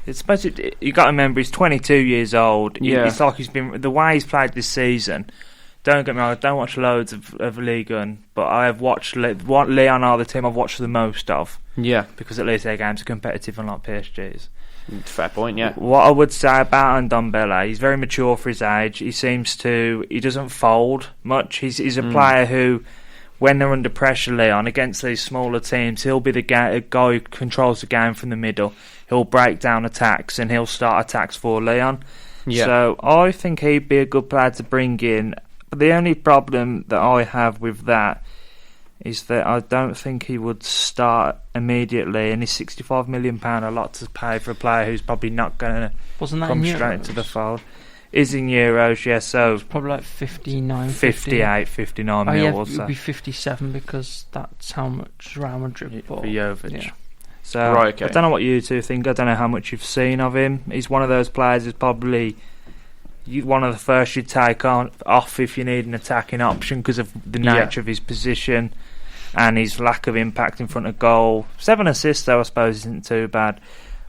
It's supposed you got to remember he's 22 years old. Yeah. It's like he's been the way he's played this season. Don't get me wrong, I don't watch loads of Ligue 1, but I have watched what Lyon are the team I've watched the most of. Yeah, because at least their games are competitive, unlike PSG's. Fair point. Yeah. What I would say about Ndombele, he's very mature for his age. He doesn't fold much. He's a player who, when they're under pressure, Lyon, against these smaller teams, he'll be the guy who controls the game from the middle. He'll break down attacks and he'll start attacks for Lyon. Yeah. So I think he'd be a good player to bring in. But the only problem that I have with that is that I don't think he would start immediately, and is £65 million a lot to pay for a player who's probably not going to come straight into the fold. Is in euros, yeah, so it's probably like 59, 58, 59 mil. It would be 57 because that's how much Real Madrid bought. For Jovic. Yeah. So right, okay. I don't know what you two think. I don't know how much you've seen of him. He's one of those players who's probably one of the first you'd take off if you need an attacking option because of the nature of his position and his lack of impact in front of goal. 7 assists, though, I suppose, isn't too bad.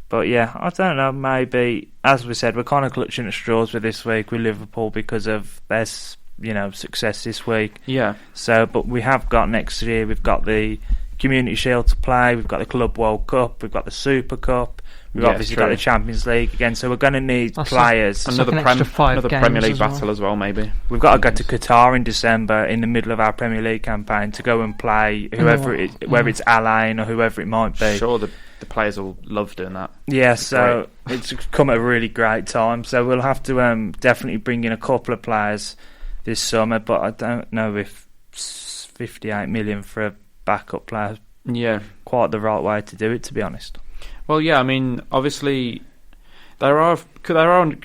But yeah, I don't know, maybe, as we said, we're kind of clutching at straws with this week with Liverpool because of their success this week. Yeah. So, but we have got next year, we've got the Community Shield to play, we've got the Club World Cup, we've got the Super Cup, we've obviously got the Champions League again, so we're going to need players. Another Premier League battle as well, maybe. We've got to go to Qatar in December in the middle of our Premier League campaign to go and play whether it's Alain or whoever it might be. Sure, the players will love doing that. Yeah, so it's come at a really great time. So we'll have to definitely bring in a couple of players this summer, but I don't know if 58 million for a backup player is quite the right way to do it, to be honest. Well, yeah, I mean, obviously there are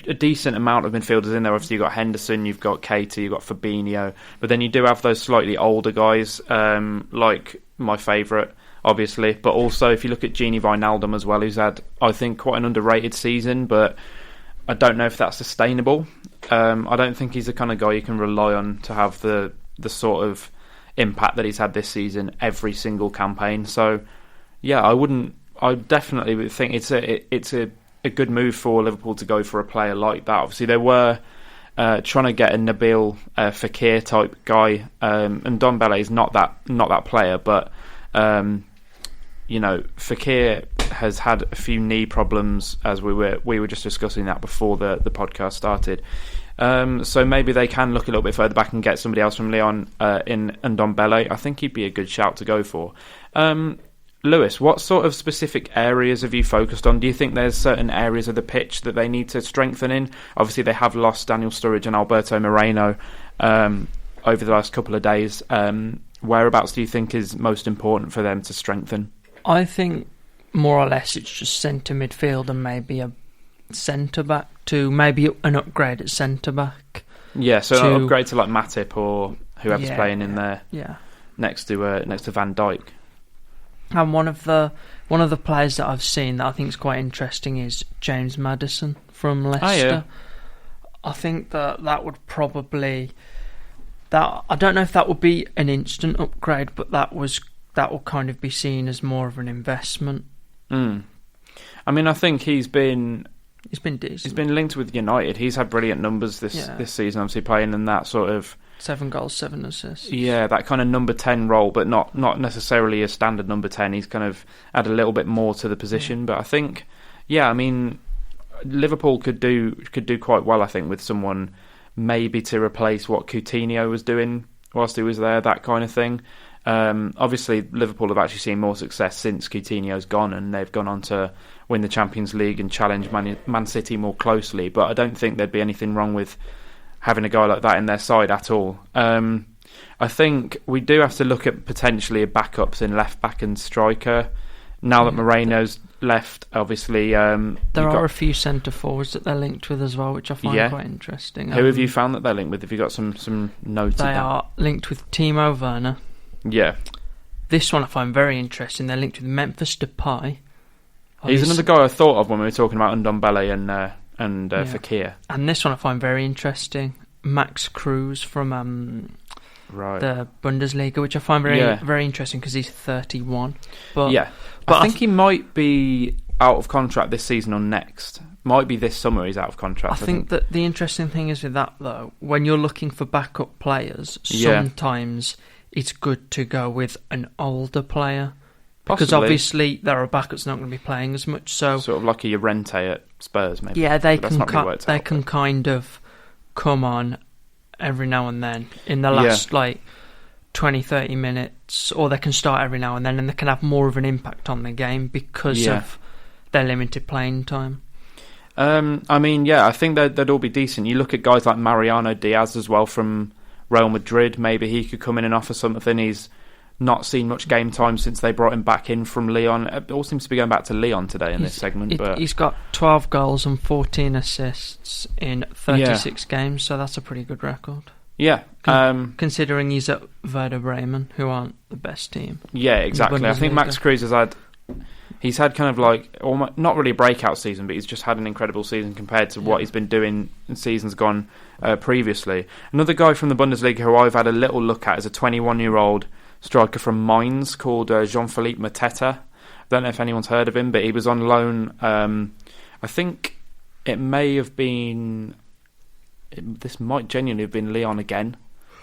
a decent amount of midfielders in there. Obviously, you've got Henderson, you've got Keita, you've got Fabinho, but then you do have those slightly older guys, like my favourite, obviously, but also if you look at Gini Wijnaldum as well, who's had, I think, quite an underrated season, but I don't know if that's sustainable. I don't think he's the kind of guy you can rely on to have the sort of impact that he's had this season every single campaign. So, yeah, I definitely would think it's a good move for Liverpool to go for a player like that. Obviously, they were trying to get a Nabil Fekir type guy, and Ndombele is not that player, but Fekir has had a few knee problems, as we were just discussing that before the podcast started. So maybe they can look a little bit further back and get somebody else from Lyon in Ndombele. I think he'd be a good shout to go for. Lewis, what sort of specific areas have you focused on? Do you think there's certain areas of the pitch that they need to strengthen in? Obviously, they have lost Daniel Sturridge and Alberto Moreno over the last couple of days. Whereabouts do you think is most important for them to strengthen? I think more or less it's just centre midfield and maybe a centre-back to maybe an upgrade at centre-back. Yeah, so an upgrade to like Matip or whoever's playing in there next to Van Dijk. And one of the players that I've seen that I think is quite interesting is James Maddison from Leicester. I think that would probably I don't know if that would be an instant upgrade, but that will kind of be seen as more of an investment. I mean, I think he's been decent. He's been linked with United. He's had brilliant numbers this season, obviously playing in that sort of 7 goals, 7 assists. Yeah, that kind of number 10 role, but not necessarily a standard number 10. He's kind of add a little bit more to the position. But I think, I mean, Liverpool could do quite well, I think, with someone maybe to replace what Coutinho was doing whilst he was there, that kind of thing. Obviously, Liverpool have actually seen more success since Coutinho's gone, and they've gone on to win the Champions League and challenge Man City more closely. But I don't think there'd be anything wrong with having a guy like that in their side at all. I think we do have to look at potentially backups in left back and striker. Now that Moreno's left, obviously... there are a few centre forwards that they're linked with as well, which I find quite interesting. Who have you found that they're linked with? Have you got some notes? They are linked with Timo Werner. Yeah. This one I find very interesting. They're linked with Memphis Depay. He's another guy I thought of when we were talking about Ndombele and Fekir. And this one I find very interesting. Max Cruz from the Bundesliga, which I find very interesting because he's 31. But I think he might be out of contract this season or next. Might be this summer he's out of contract. I think that the interesting thing is with that, though, when you're looking for backup players, sometimes it's good to go with an older player. Because obviously there are backups not going to be playing as much. So sort of like a Llorente at Spurs, maybe. Yeah, they can kind of come on every now and then in the last 20-30 minutes, or they can start every now and then, and they can have more of an impact on the game because of their limited playing time. I mean, I think they'd all be decent. You look at guys like Mariano Diaz as well from Real Madrid. Maybe he could come in and offer something. He's not seen much game time since they brought him back in from Lyon. It all seems to be going back to Lyon today in this segment. But he's got 12 goals and 14 assists in 36 games, so that's a pretty good record. Yeah. Considering he's at Werder Bremen, who aren't the best team. Yeah, exactly. I think Max Cruz he's had kind of like, almost, not really a breakout season, but he's just had an incredible season compared to what he's been doing in seasons gone previously. Another guy from the Bundesliga who I've had a little look at is a 21-year-old striker from Mainz called Jean-Philippe Mateta. I don't know if anyone's heard of him, but he was on loan. I think it may have been... This might genuinely have been Lyon again.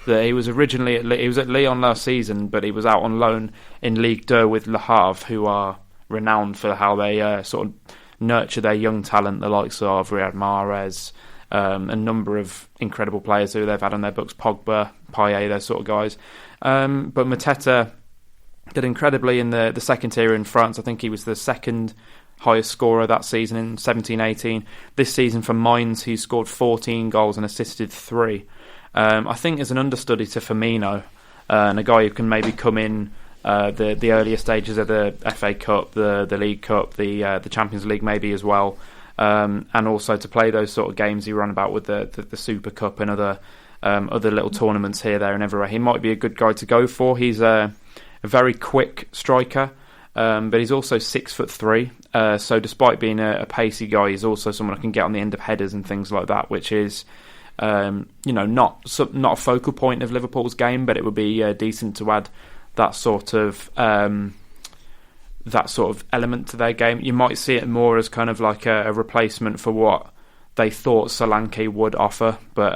That he was originally he was at Lyon last season, but he was out on loan in Ligue 2 with Le Havre, who are renowned for how they sort of nurture their young talent, the likes of Riyad Mahrez, a number of incredible players who they've had on their books, Pogba, Payet, those sort of guys. But Mateta did incredibly in the second tier in France. I think he was the second highest scorer that season in 17-18. This season for Mainz, he scored 14 goals and assisted 3. I think as an understudy to Firmino, and a guy who can maybe come in the earlier stages of the FA Cup, the League Cup, the Champions League maybe as well, and also to play those sort of games you run about with the Super Cup and other little tournaments here, there and everywhere. He might be a good guy to go for. He's a very quick striker, but he's also 6'3". So despite being a pacey guy, he's also someone who can get on the end of headers and things like that, which is not a focal point of Liverpool's game, but it would be decent to add that sort of element to their game. You might see it more as kind of like a replacement for what they thought Solanke would offer, but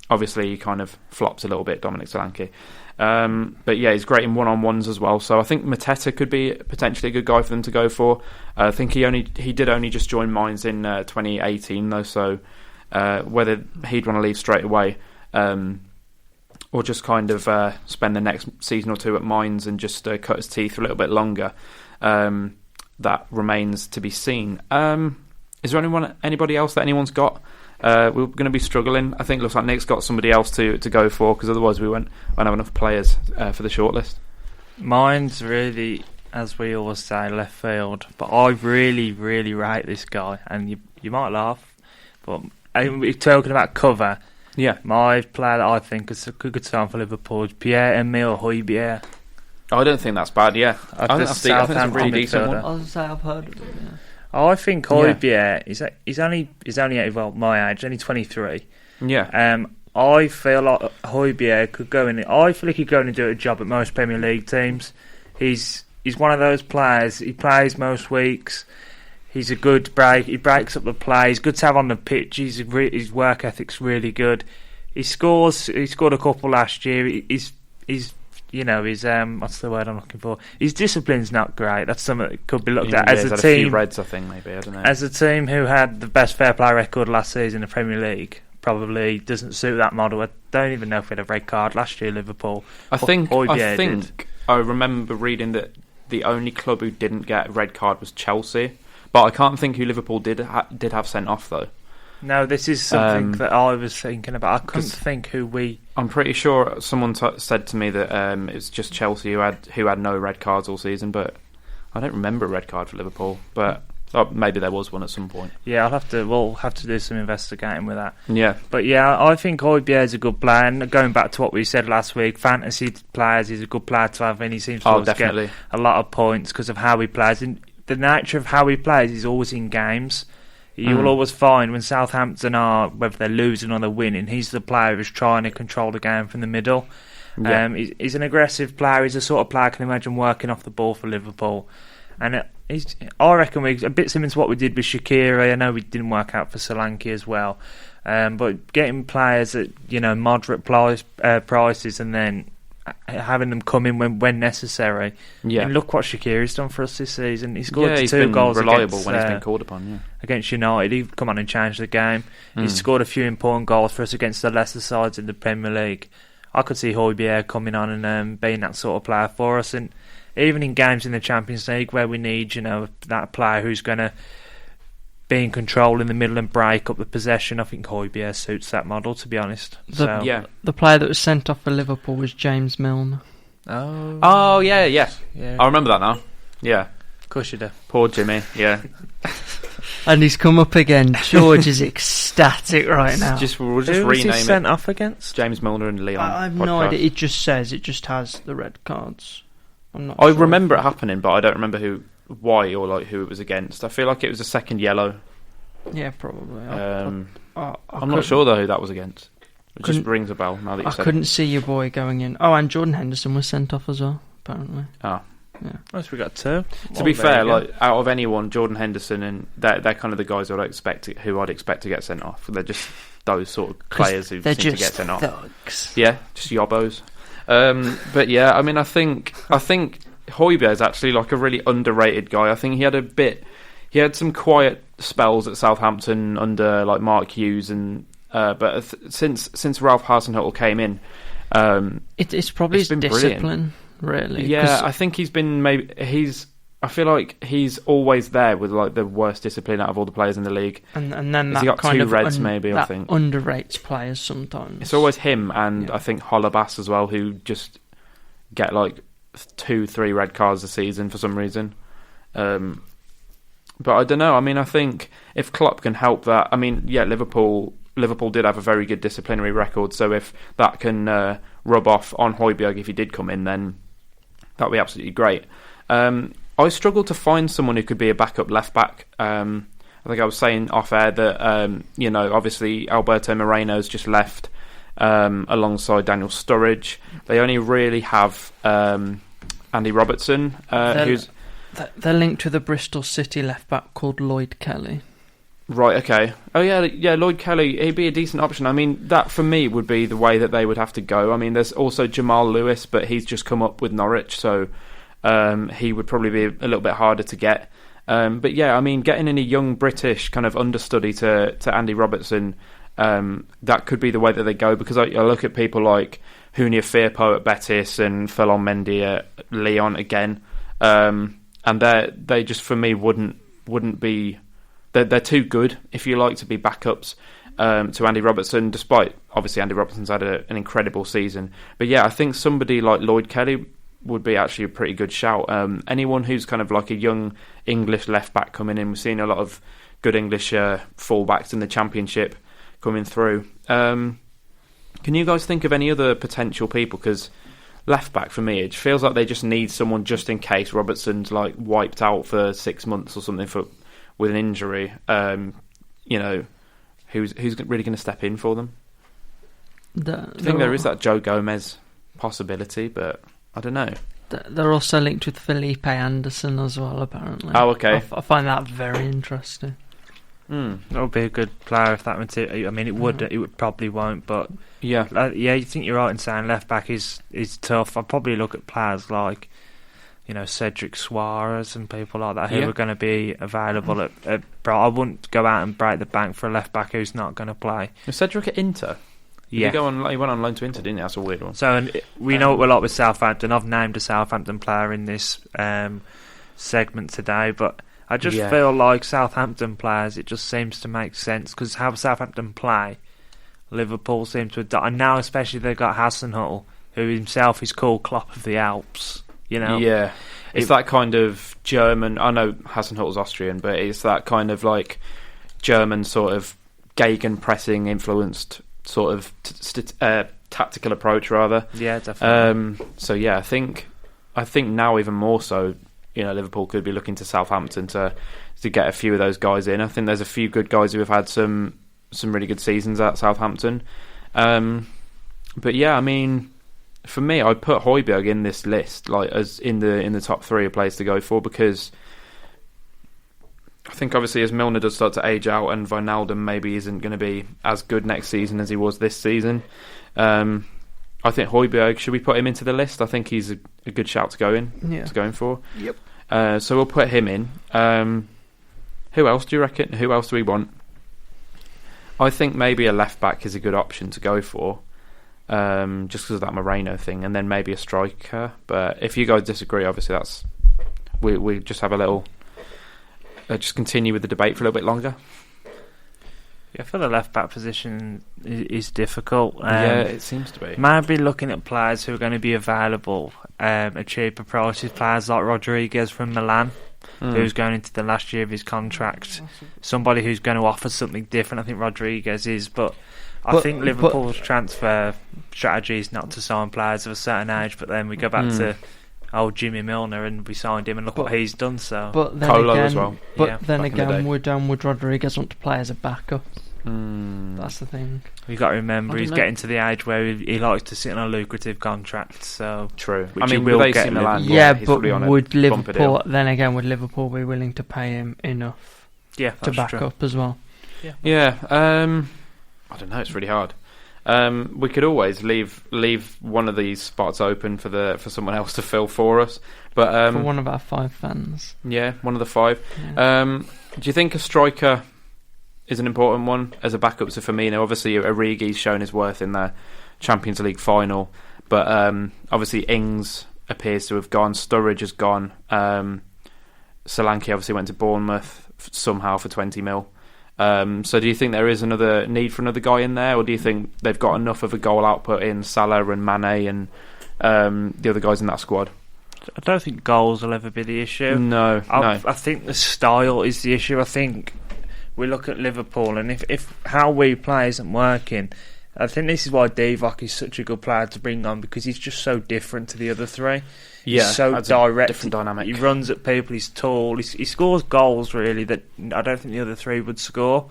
obviously he kind of flops a little bit, Dominic Solanke. But yeah, he's great in one-on-ones as well. So I think Mateta could be potentially a good guy for them to go for. I think he did only just join Mainz in 2018 though, so whether he'd want to leave straight away or just kind of spend the next season or two at Mainz and just cut his teeth a little bit longer, that remains to be seen. Is there anybody else that anyone's got? We're going to be struggling. I think it looks like Nick's got somebody else to go for, because otherwise we won't have enough players for the shortlist. Mine's really, as we always say, left field. But I really, really rate this guy. And you might laugh, but we're talking about cover. Yeah. My player that I think is a good sign for Liverpool is Pierre-Emile Højbjerg. I don't think that's bad, yeah. I think that's a really decent one. I was going to say, I've heard of it, yeah. I think Højbjerg, he's only my age, only 23. Yeah. I feel like Højbjerg could go in. I feel like he could go in and do a job at most Premier League teams. He's one of those players. He plays most weeks. He's a good break. He breaks up the play. He's good to have on the pitch. His work ethic's really good. He scored a couple last year. He's what's the word I'm looking for? His discipline's not great. That's something that could be looked at as a team. A few reds, I think, maybe. I don't know. As a team who had the best fair play record last season in the Premier League, probably doesn't suit that model. I don't even know if we had a red card last year, Liverpool. I think I remember reading that the only club who didn't get a red card was Chelsea, but I can't think who Liverpool did have sent off though. No, this is something that I was thinking about. I couldn't think who we. I'm pretty sure someone said to me that it was just Chelsea who had no red cards all season, but I don't remember a red card for Liverpool. But maybe there was one at some point. Yeah, we'll have to do some investigating with that. Yeah, but yeah, I think Højbjerg is a good player. And going back to what we said last week, fantasy players, he's a good player to have, and he seems to get a lot of points because of how he plays. And the nature of how he plays is always in games. You will always find when Southampton are, whether they're losing or they're winning, he's the player who's trying to control the game from the middle. Yeah. He's an aggressive player. He's the sort of player I can imagine working off the ball for Liverpool. And I reckon a bit similar to what we did with Shaqiri. I know we didn't work out for Solanke as well. But getting players at moderate prices and then having them come in when necessary. Yeah. And look what Shaqiri's done for us this season. He scored two goals reliable when he's been called upon. Yeah. Against United, he's come on and changed the game. He's scored a few important goals for us against the lesser sides in the Premier League. I could see Højbjerg coming on and being that sort of player for us. And even in games in the Champions League where we need that player who's going to be in control in the middle and break up the possession, I think Højbjerg suits that model, to be honest. The player that was sent off for Liverpool was James Milner. Oh yeah. I remember that now. Yeah. Of course you do. Poor Jimmy, yeah. And he's come up again. George is ecstatic right now. We'll just Who rename was he it. Sent off against? James Milner and Leon. I have no idea. It just has the red cards. I remember it happening, but I don't remember why or who it was against. I feel like it was a second yellow. Yeah, probably. I'm not sure though who that was against. It just rings a bell now that you said it. I couldn't see your boy going in. Oh, and Jordan Henderson was sent off as well, apparently. Oh. Yeah. Well, we got two. To be fair, out of anyone, Jordan Henderson and they're kind of the guys I'd expect to get sent off. They're just those sort of players who seem to get sent off. Thugs. Yeah, just yobbos. But yeah, I mean, I think Højbjerg is actually like a really underrated guy. I think he had some quiet spells at Southampton under like Mark Hughes but since Ralph Hasenhüttl came in, it's probably his discipline. Brilliant. Really, yeah. I think I feel like he's always there with like the worst discipline out of all the players in the league. And then that he got kind two of reds, maybe. I think underrates players sometimes. It's always him and I think Holebas as well, who just get like 2-3 red cards a season for some reason. But I don't know. I mean, I think if Klopp can help that, I mean, yeah, Liverpool did have a very good disciplinary record. So if that can rub off on Højbjerg if he did come in, then that would be absolutely great. I struggled to find someone who could be a backup left back. I think I was saying off air that obviously Alberto Moreno's just left alongside Daniel Sturridge. They only really have Andy Robertson, who's they're linked with a Bristol City left back called Lloyd Kelly. Right, okay. Oh yeah, Lloyd Kelly, he'd be a decent option. I mean, that for me would be the way that they would have to go. I mean, there's also Jamal Lewis, but he's just come up with Norwich, so he would probably be a little bit harder to get. But yeah, I mean, getting in a young British kind of understudy to Andy Robertson, that could be the way that they go, because I look at people like Junior Firpo at Betis and Ferland Mendy at Lyon again, and they just, for me, wouldn't be... They're too good, if you like, to be backups to Andy Robertson, despite, obviously, Andy Robertson's had an incredible season. But yeah, I think somebody like Lloyd Kelly would be actually a pretty good shout. Anyone who's kind of like a young English left-back coming in, we've seen a lot of good English full-backs in the Championship coming through. Can you guys think of any other potential people? Because left back for me, it feels like they just need someone just in case Robertson's like wiped out for 6 months or something with an injury. Who's really going to step in for them? I think there is that Joe Gomez possibility, but I don't know. They're also linked with Felipe Anderson as well, apparently. Oh, okay. I find that very interesting. That would be a good player if that went to. I mean, it would. It would probably won't, but yeah, you think you're right in saying left back is tough. I'd probably look at players like, Cedric Suarez and people like that who are going to be available at. I wouldn't go out and break the bank for a left back who's not going to play. Was Cedric at Inter? Yeah, he went on loan to Inter, didn't he? That's a weird one. So we know what we're like with Southampton. I've named a Southampton player in this segment today, but I just feel like Southampton players, it just seems to make sense because how Southampton play, Liverpool seem to adopt. And now especially they've got Hasenhüttl, who himself is called Klopp of the Alps, Yeah. It's that kind of German, I know Hasenhüttl's Austrian, but it's that kind of like German sort of Gegenpressing influenced sort of tactical approach rather. Yeah, definitely. I think now even more so, Liverpool could be looking to Southampton to get a few of those guys in. I think there's a few good guys who have had some really good seasons at Southampton. But yeah, I mean, for me, I'd put Højbjerg in this list, like as in the top three of players to go for, because I think obviously as Milner does start to age out and Wijnaldum maybe isn't going to be as good next season as he was this season. I think Højbjerg, should we put him into the list? I think he's a good shout to go in for. Yep. So we'll put him in. Who else do you reckon? Who else do we want? I think maybe a left back is a good option to go for, just because of that Moreno thing, and then maybe a striker. But if you guys disagree, obviously we just have a little. Just continue with the debate for a little bit longer. Yeah, I feel the left back position is difficult. It seems to be. Maybe looking at players who are going to be available at cheaper prices, players like Rodriguez from Milan, who's going into the last year of his contract. Somebody who's going to offer something different. I think Rodriguez is, but I think Liverpool's transfer strategy is not to sign players of a certain age, but then we go back to Jimmy Milner and we signed him and look what he's done. So, but then Colo again, as well. But then again, would Rodriguez want to play as a backup? That's the thing. You've got to remember he's getting to the age where he likes to sit on a lucrative contract. So true. I mean, we'll get Milan. But would Liverpool then again? Would Liverpool be willing to pay him enough? To back up as well? Yeah. I don't know. It's really hard. We could always leave one of these spots open for someone else to fill for us, but for one of our 5 fans. Yeah, one of the 5. Yeah. Do you think a striker is an important one as a backup to Firmino? Obviously, Origi's shown his worth in the Champions League final, but obviously Ings appears to have gone. Sturridge has gone. Solanke obviously went to Bournemouth somehow for 20 mil. So do you think there is another need for another guy in there, or do you think they've got enough of a goal output in Salah and Mane and the other guys in that squad? I don't think goals will ever be the issue. No. I think the style is the issue. I think we look at Liverpool, and if how we play isn't working, I think this is why Divock is such a good player to bring on, because he's just so different to the other three. He's so direct, different dynamic. He runs at people, he's tall, he scores goals really that I don't think the other three would score.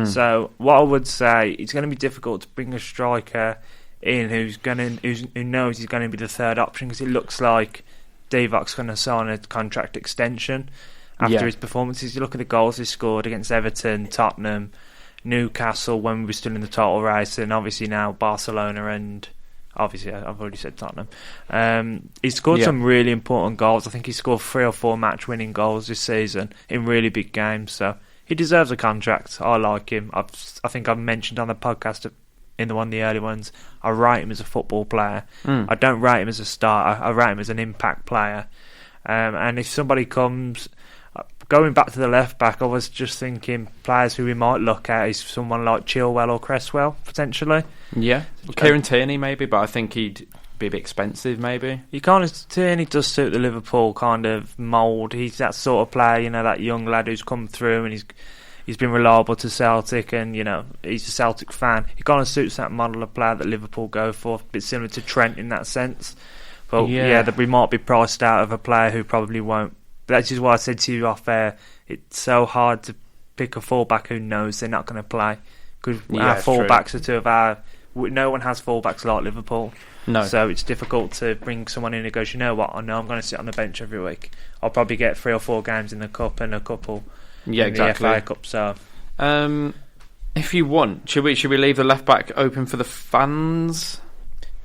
So what I would say, it's going to be difficult to bring a striker in who knows he's going to be the third option, because it looks like Divock's going to sign a contract extension after his performances. You look at the goals he scored against Everton, Tottenham, Newcastle when we were still in the title race, and obviously now Barcelona, and obviously I've already said Tottenham. He scored some really important goals. I think he scored 3 or 4 match-winning goals this season in really big games, so he deserves a contract. I like him. I think I've mentioned on the podcast in one of the early ones, I rate him as a football player. I don't rate him as a starter. I rate him as an impact player. And if somebody comes... Going back to the left back, I was just thinking players who we might look at is someone like Chilwell or Cresswell, potentially. Yeah. Kieran Tierney maybe, but I think he'd be a bit expensive maybe. Tierney does suit the Liverpool kind of mould. He's that sort of player, that young lad who's come through and he's been reliable to Celtic, and he's a Celtic fan. He kind of suits that model of player that Liverpool go for, a bit similar to Trent in that sense. But that we might be priced out of a player who probably won't. That's just why I said to you off air, it's so hard to pick a fullback who knows they're not going to play, because our fullbacks are two of our. No one has fullbacks like Liverpool. No. So it's difficult to bring someone in who goes, you know what, I know I'm going to sit on the bench every week. I'll probably get 3 or 4 games in the Cup and a couple in the FA Cup. So, if you want, should we leave the left back open for the fans?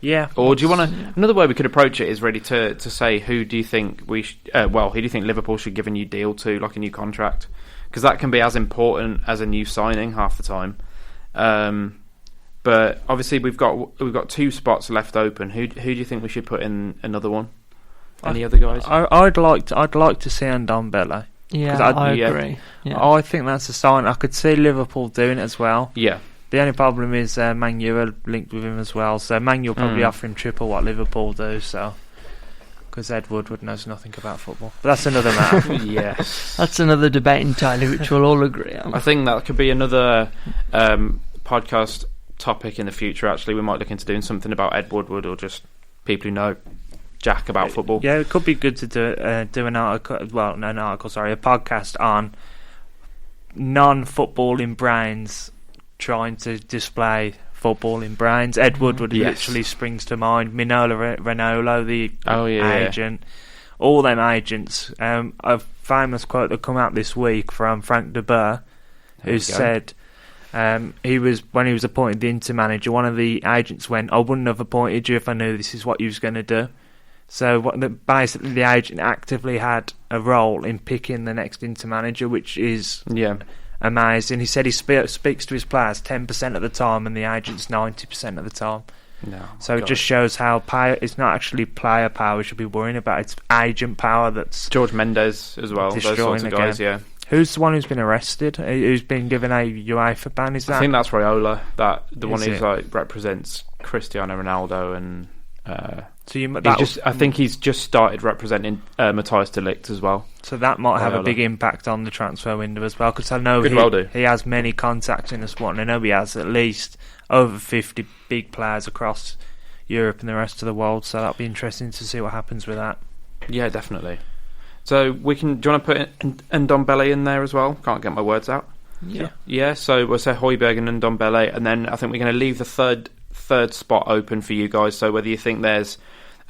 Yeah. Or do you want to? Another way we could approach it is really to say, who do you think who do you think Liverpool should give a new deal to, like a new contract? Because that can be as important as a new signing half the time. But obviously we've got 2 spots left open. Who do you think we should put in another one? Any other guys? I'd like to see Ndombele. Yeah, I agree. Yeah. I think that's a sign. I could see Liverpool doing it as well. Yeah. The only problem is Manu are linked with him as well. So Manu will probably offer him triple what Liverpool do. So because Ed Woodward knows nothing about football, but that's another matter. Yes, that's another debate entirely, which we'll all agree on. I think that could be another podcast topic in the future. Actually, we might look into doing something about Ed Woodward, or just people who know jack about football. Yeah, it could be good to do an article. Well, not an article. Sorry, a podcast on non-footballing brains trying to display footballing brains. Ed Woodward literally springs to mind. Minola Ranolo, the agent. All them agents. A famous quote that come out this week from Frank de Boer, who said when he was appointed the Inter manager, one of the agents went, "I wouldn't have appointed you if I knew this is what you was going to do." So basically the agent actively had a role in picking the next Inter manager, which is amazing. He said he speaks to his players 10% of the time, and the agent's 90% of the time. No, so it just shows how it's not actually player power we should be worrying about. It's agent power that's George Mendes as well. Those sorts of guys, yeah. Who's the one who's been arrested? Who's been given a UEFA ban? Is that? I think that's Raiola. The one who represents Cristiano Ronaldo and. I think he's just started representing Matthias de Ligt as well. So that might have a big impact on the transfer window as well, because I know he has many contacts in the squad, and I know he has at least over 50 big players across Europe and the rest of the world, so that'll be interesting to see what happens with that. Yeah, definitely. So do you want to put Ndombele in there as well? Can't get my words out. Yeah, so we'll say Højbjerg and Ndombele, and then I think we're going to leave the third spot open for you guys. So whether you think there's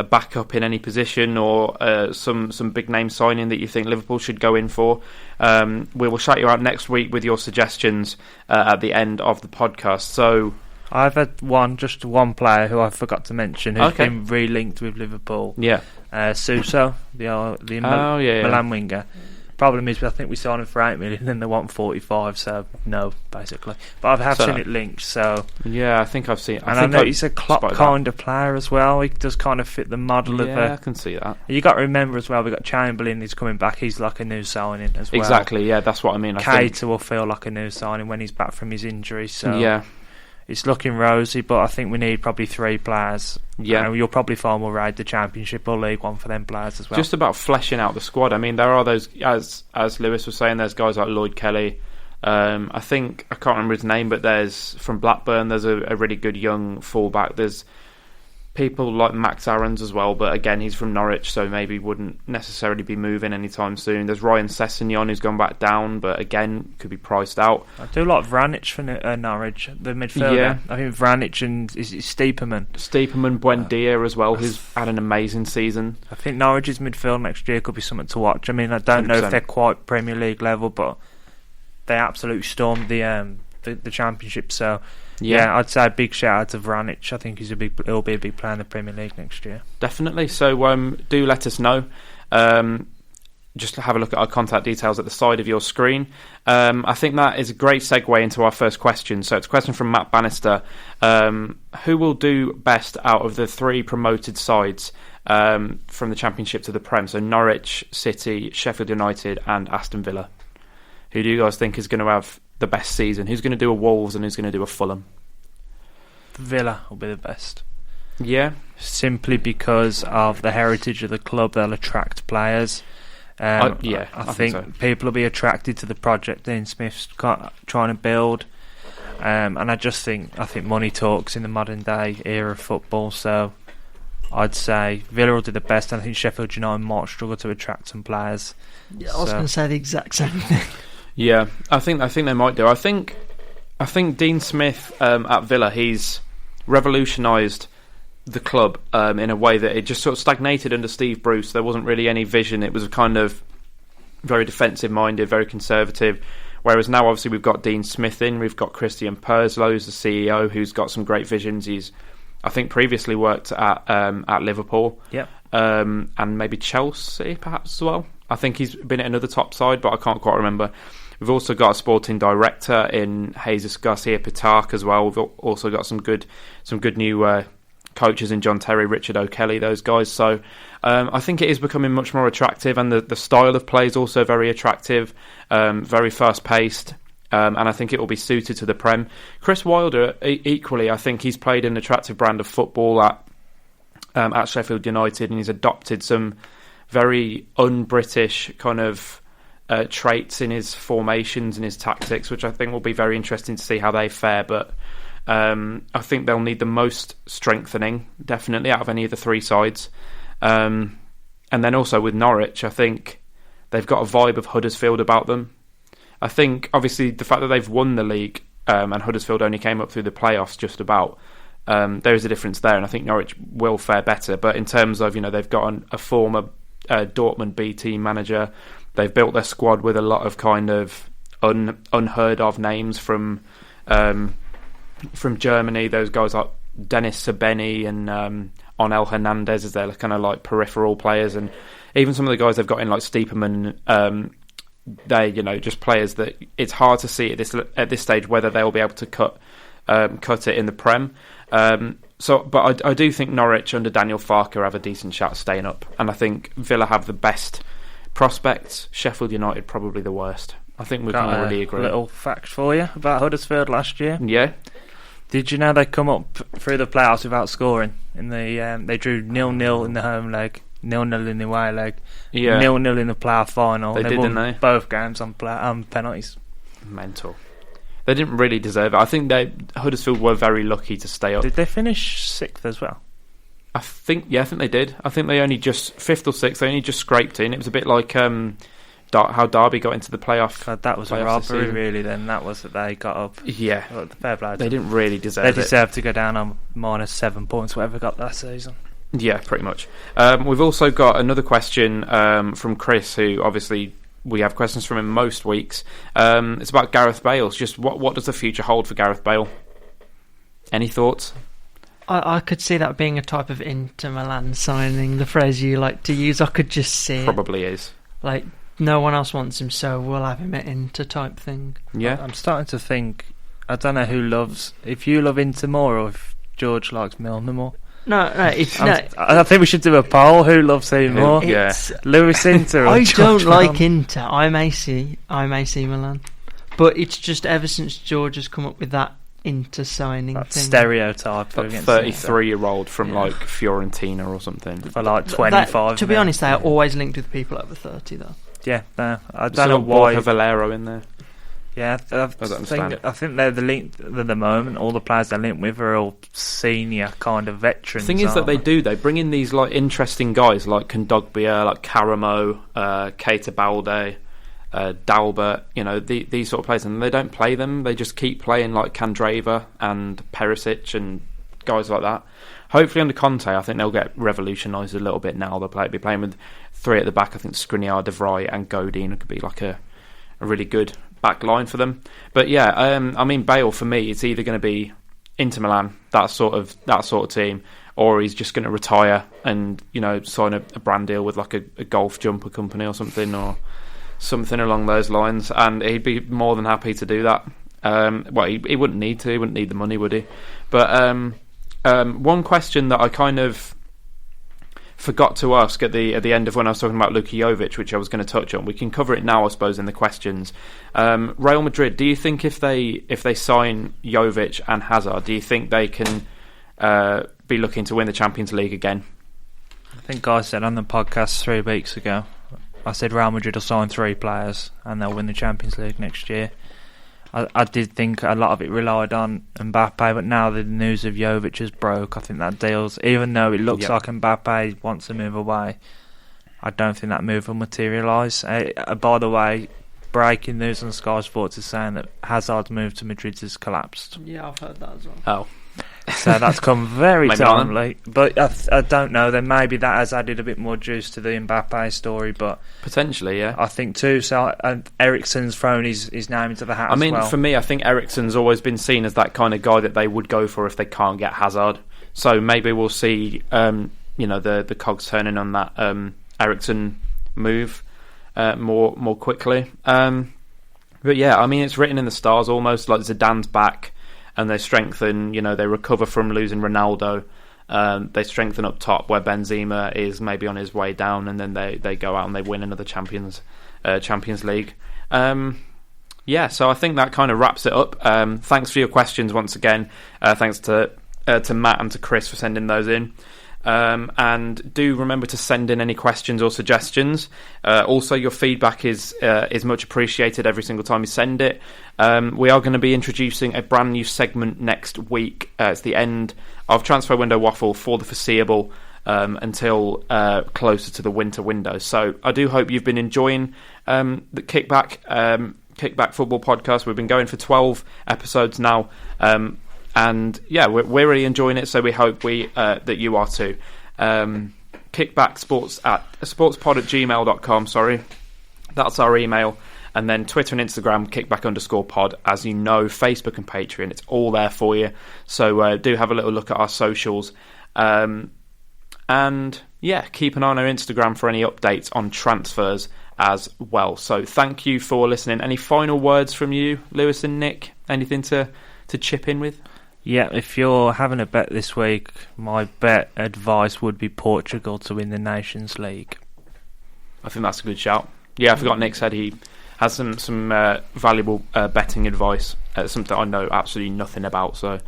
a backup in any position, or some big name signing that you think Liverpool should go in for, we will shout you out next week with your suggestions at the end of the podcast. So I've had just one player who I forgot to mention who's been re-linked with Liverpool. Yeah, Suso, the Milan winger. Problem is, I think we signed him for 8 million and they want 45, so no, basically. But I have seen it linked, so yeah, I think I've seen it. I know he's a Klopp kind of player as well. He does kind of fit the model of. Yeah, I can see that. You got to remember as well, we got Chamberlain. He's coming back. He's like a new signing as well. Exactly. Yeah, that's what I mean. Keita will feel like a new signing when he's back from his injury. So yeah. It's looking rosy, but I think we need probably 3 players. Yeah, you'll probably find we'll ride the Championship or League One for them players as well. Just about fleshing out the squad. I mean, there are those, as Lewis was saying, there's guys like Lloyd Kelly. I think, I can't remember his name, but there's from Blackburn, there's a really good young fullback. There's people like Max Aarons as well, but again, he's from Norwich, so maybe wouldn't necessarily be moving anytime soon. There's Ryan Sessegnon, who's gone back down, but again, could be priced out. I do like Vranic for Norwich, the midfielder. Yeah. I think Vranic and Stiepermann. Buendia as well, who's had an amazing season. I think Norwich's midfield next year could be something to watch. I mean, I don't 100%. Know if they're quite Premier League level, but they absolutely stormed the Championship, so yeah, I'd say a big shout out to Vranic. I think he'll be a big player in the Premier League next year. Definitely. So do let us know. Just have a look at our contact details at the side of your screen. I think that is a great segue into our first question. So it's a question from Matt Bannister. Who will do best out of the 3 promoted sides from the Championship to the Prem? So Norwich, City, Sheffield United and Aston Villa. Who do you guys think is going to have the best season? Who's going to do a Wolves and who's going to do a Fulham? Villa will be the best. Yeah? Simply because of the heritage of the club, they'll attract players. I think so. People will be attracted to the project Dean Smith's trying to build, and I think money talks in the modern day era of football. So I'd say Villa will do the best, and I think Sheffield United might struggle to attract some players. Yeah, I was going to say the exact same thing. Yeah, I think they might do. I think Dean Smith at Villa, he's revolutionised the club in a way that it just sort of stagnated under Steve Bruce. There wasn't really any vision. It was kind of very defensive minded, very conservative. Whereas now, obviously, we've got Dean Smith in. We've got Christian Perslow, who's the CEO, who's got some great visions. He's, I think, previously worked at Liverpool, and maybe Chelsea, perhaps as well. I think he's been at another top side, but I can't quite remember. We've also got a sporting director in Jesus Garcia Pitarch as well. We've also got some good new coaches in John Terry, Richard O'Kelly, those guys. So I think it is becoming much more attractive, and the style of play is also very attractive, very fast-paced, and I think it will be suited to the Prem. Chris Wilder, equally, I think he's played an attractive brand of football at Sheffield United, and he's adopted some very un-British kind of traits in his formations and his tactics, which I think will be very interesting to see how they fare. But I think they'll need the most strengthening, definitely, out of any of the three sides. And then also with Norwich, I think they've got a vibe of Huddersfield about them. I think, obviously, the fact that they've won the league and Huddersfield only came up through the playoffs just about, there is a difference there, and I think Norwich will fare better. But in terms of, they've got a former Dortmund B team manager. They've built their squad with a lot of kind of unheard of names from Germany. Those guys like Dennis Sabeni and Onel Hernandez as their kind of like peripheral players, and even some of the guys they've got in like Stiepermann. They just players that it's hard to see at this stage whether they'll be able to cut it in the Prem. But I do think Norwich under Daniel Farke have a decent shot at staying up, and I think Villa have the best prospects. Sheffield United probably the worst. I think we can already agree. Little fact for you about Huddersfield last year. Yeah. Did you know they come up through the playoffs without scoring? They drew 0-0 in the home leg, 0-0 in the away leg, 0-0 in the playoff final. They did, won, didn't they? Both games on penalties. Mental. They didn't really deserve it. I think Huddersfield were very lucky to stay up. Did they finish 6th as well? I think they did. I think they only just 5th or 6th. They only just scraped in. It was a bit like how Derby got into the playoff. God, that was a robbery, really. Then that was that they got up. Yeah, fair play. They didn't really deserve it. They deserved to go down on -7 points, whatever got that season. Yeah, pretty much. We've also got another question from Chris, who obviously we have questions from him most weeks. It's about Gareth Bale. Just what does the future hold for Gareth Bale? Any thoughts? I could see that being a type of Inter Milan signing, the phrase you like to use. I could just see Probably is. Like, no one else wants him, so we'll have him at Inter type thing. Yeah. I'm starting to think, I don't know if you love Inter more or if George likes Milner more. I think we should do a poll. Who loves him more? Yeah. Lewis Inter or I George don't like Milner? Inter. I'm AC Milan. But it's just ever since George has come up with that Inter signing that thing. Stereotype. That 33-year-old from like Fiorentina or something. For like 25. To be honest, they are always linked with people over 30 though. Yeah, no, I don't know why. Borja Valero in there. Yeah, I think they're the link at the moment. All the players they're linked with are all senior kind of veterans. The thing is that they bring in these like interesting guys like Kondogbia, like Karamo, Keita Balde, Dalbert, these sort of players, and they don't play them. They just keep playing like Kandreva and Perisic and guys like that. Hopefully under Conte, I think they'll get revolutionised a little bit now. They'll be playing with 3 at the back. I think Skriniar, De Vrij and Godin could be like a really good back line for them. But yeah, I mean, Bale for me, it's either going to be Inter Milan, that sort of team, or he's just going to retire and sign a brand deal with like a golf jumper company or something along those lines, and he'd be more than happy to do that. He wouldn't need to. He wouldn't need the money, would he? But one question that I kind of forgot to ask at the end of when I was talking about Luka Jovic, which I was going to touch on. We can cover it now, I suppose, in the questions. Real Madrid, do you think if they sign Jovic and Hazard, do you think they can be looking to win the Champions League again? I think I said on the podcast 3 weeks ago, I said Real Madrid will sign 3 players and they'll win the Champions League next year. I did think a lot of it relied on Mbappe, but now the news of Jovic has broke. I think that deals, even though it looks like Mbappe wants to move away, I don't think that move will materialise. By the way, breaking news on Sky Sports is saying that Hazard's move to Madrid has collapsed. Yeah, I've heard that as well. Oh. So that's come very timely. But I don't know, then maybe that has added a bit more juice to the Mbappe story. But potentially, yeah. I think too, so Eriksen's thrown his name into the hat as well. I mean, for me, I think Eriksen's always been seen as that kind of guy that they would go for if they can't get Hazard. So maybe we'll see the cogs turning on that Eriksen move more quickly. But yeah, I mean, it's written in the stars almost, like Zidane's back. And they strengthen, they recover from losing Ronaldo. They strengthen up top where Benzema is maybe on his way down, and then they go out and they win another Champions League. So I think that kind of wraps it up. Thanks for your questions once again. Thanks to Matt and to Chris for sending those in. And do remember to send in any questions or suggestions. Also, your feedback is much appreciated every single time you send it. We are going to be introducing a brand new segment next week. It's the end of Transfer Window Waffle for the foreseeable until closer to the winter window. So I do hope you've been enjoying the Kickback Football Podcast. We've been going for 12 episodes now. And yeah, we're really enjoying it, so we hope that you are too. Kickbacksports at sportspod@gmail.com, sorry. That's our email. And then Twitter and Instagram, kickback_pod. As you know, Facebook and Patreon, it's all there for you. So do have a little look at our socials. And yeah, keep an eye on our Instagram for any updates on transfers as well. So thank you for listening. Any final words from you, Lewis and Nick? Anything to chip in with? Yeah, if you're having a bet this week, my bet advice would be Portugal to win the Nations League. I think that's a good shout. Yeah, I forgot Nick said he has some valuable betting advice, something I know absolutely nothing about. So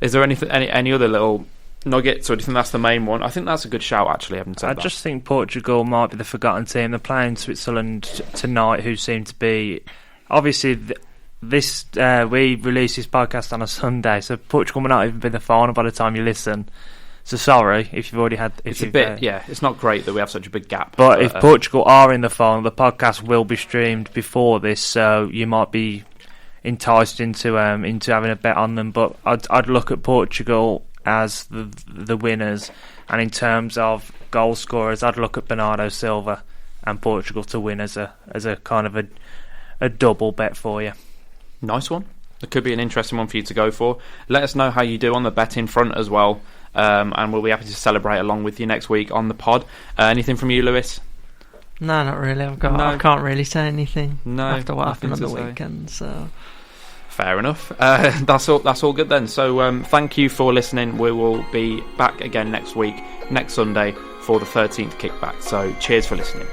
is there any other little nuggets, or do you think that's the main one? I think that's a good shout, actually. I just think Portugal might be the forgotten team. They're playing Switzerland tonight, who seem to be... Obviously... we release this podcast on a Sunday, so Portugal may not even be in the final by the time you listen. So sorry if you've already had. It's not great that we have such a big gap. But if Portugal are in the final, the podcast will be streamed before this, so you might be enticed into having a bet on them. But I'd look at Portugal as the winners, and in terms of goal scorers, I'd look at Bernardo Silva and Portugal to win as a kind of a double bet for you. Nice one. It could be an interesting one for you to go for. Let us know how you do on the betting front as well, and we'll be happy to celebrate along with you next week on the pod. Anything from you, Lewis? No, not really. I can't really say anything after what happened on the weekend. So fair enough. That's all good then. So thank you for listening. We will be back again next week, next Sunday, for the 13th kickback. So cheers for listening.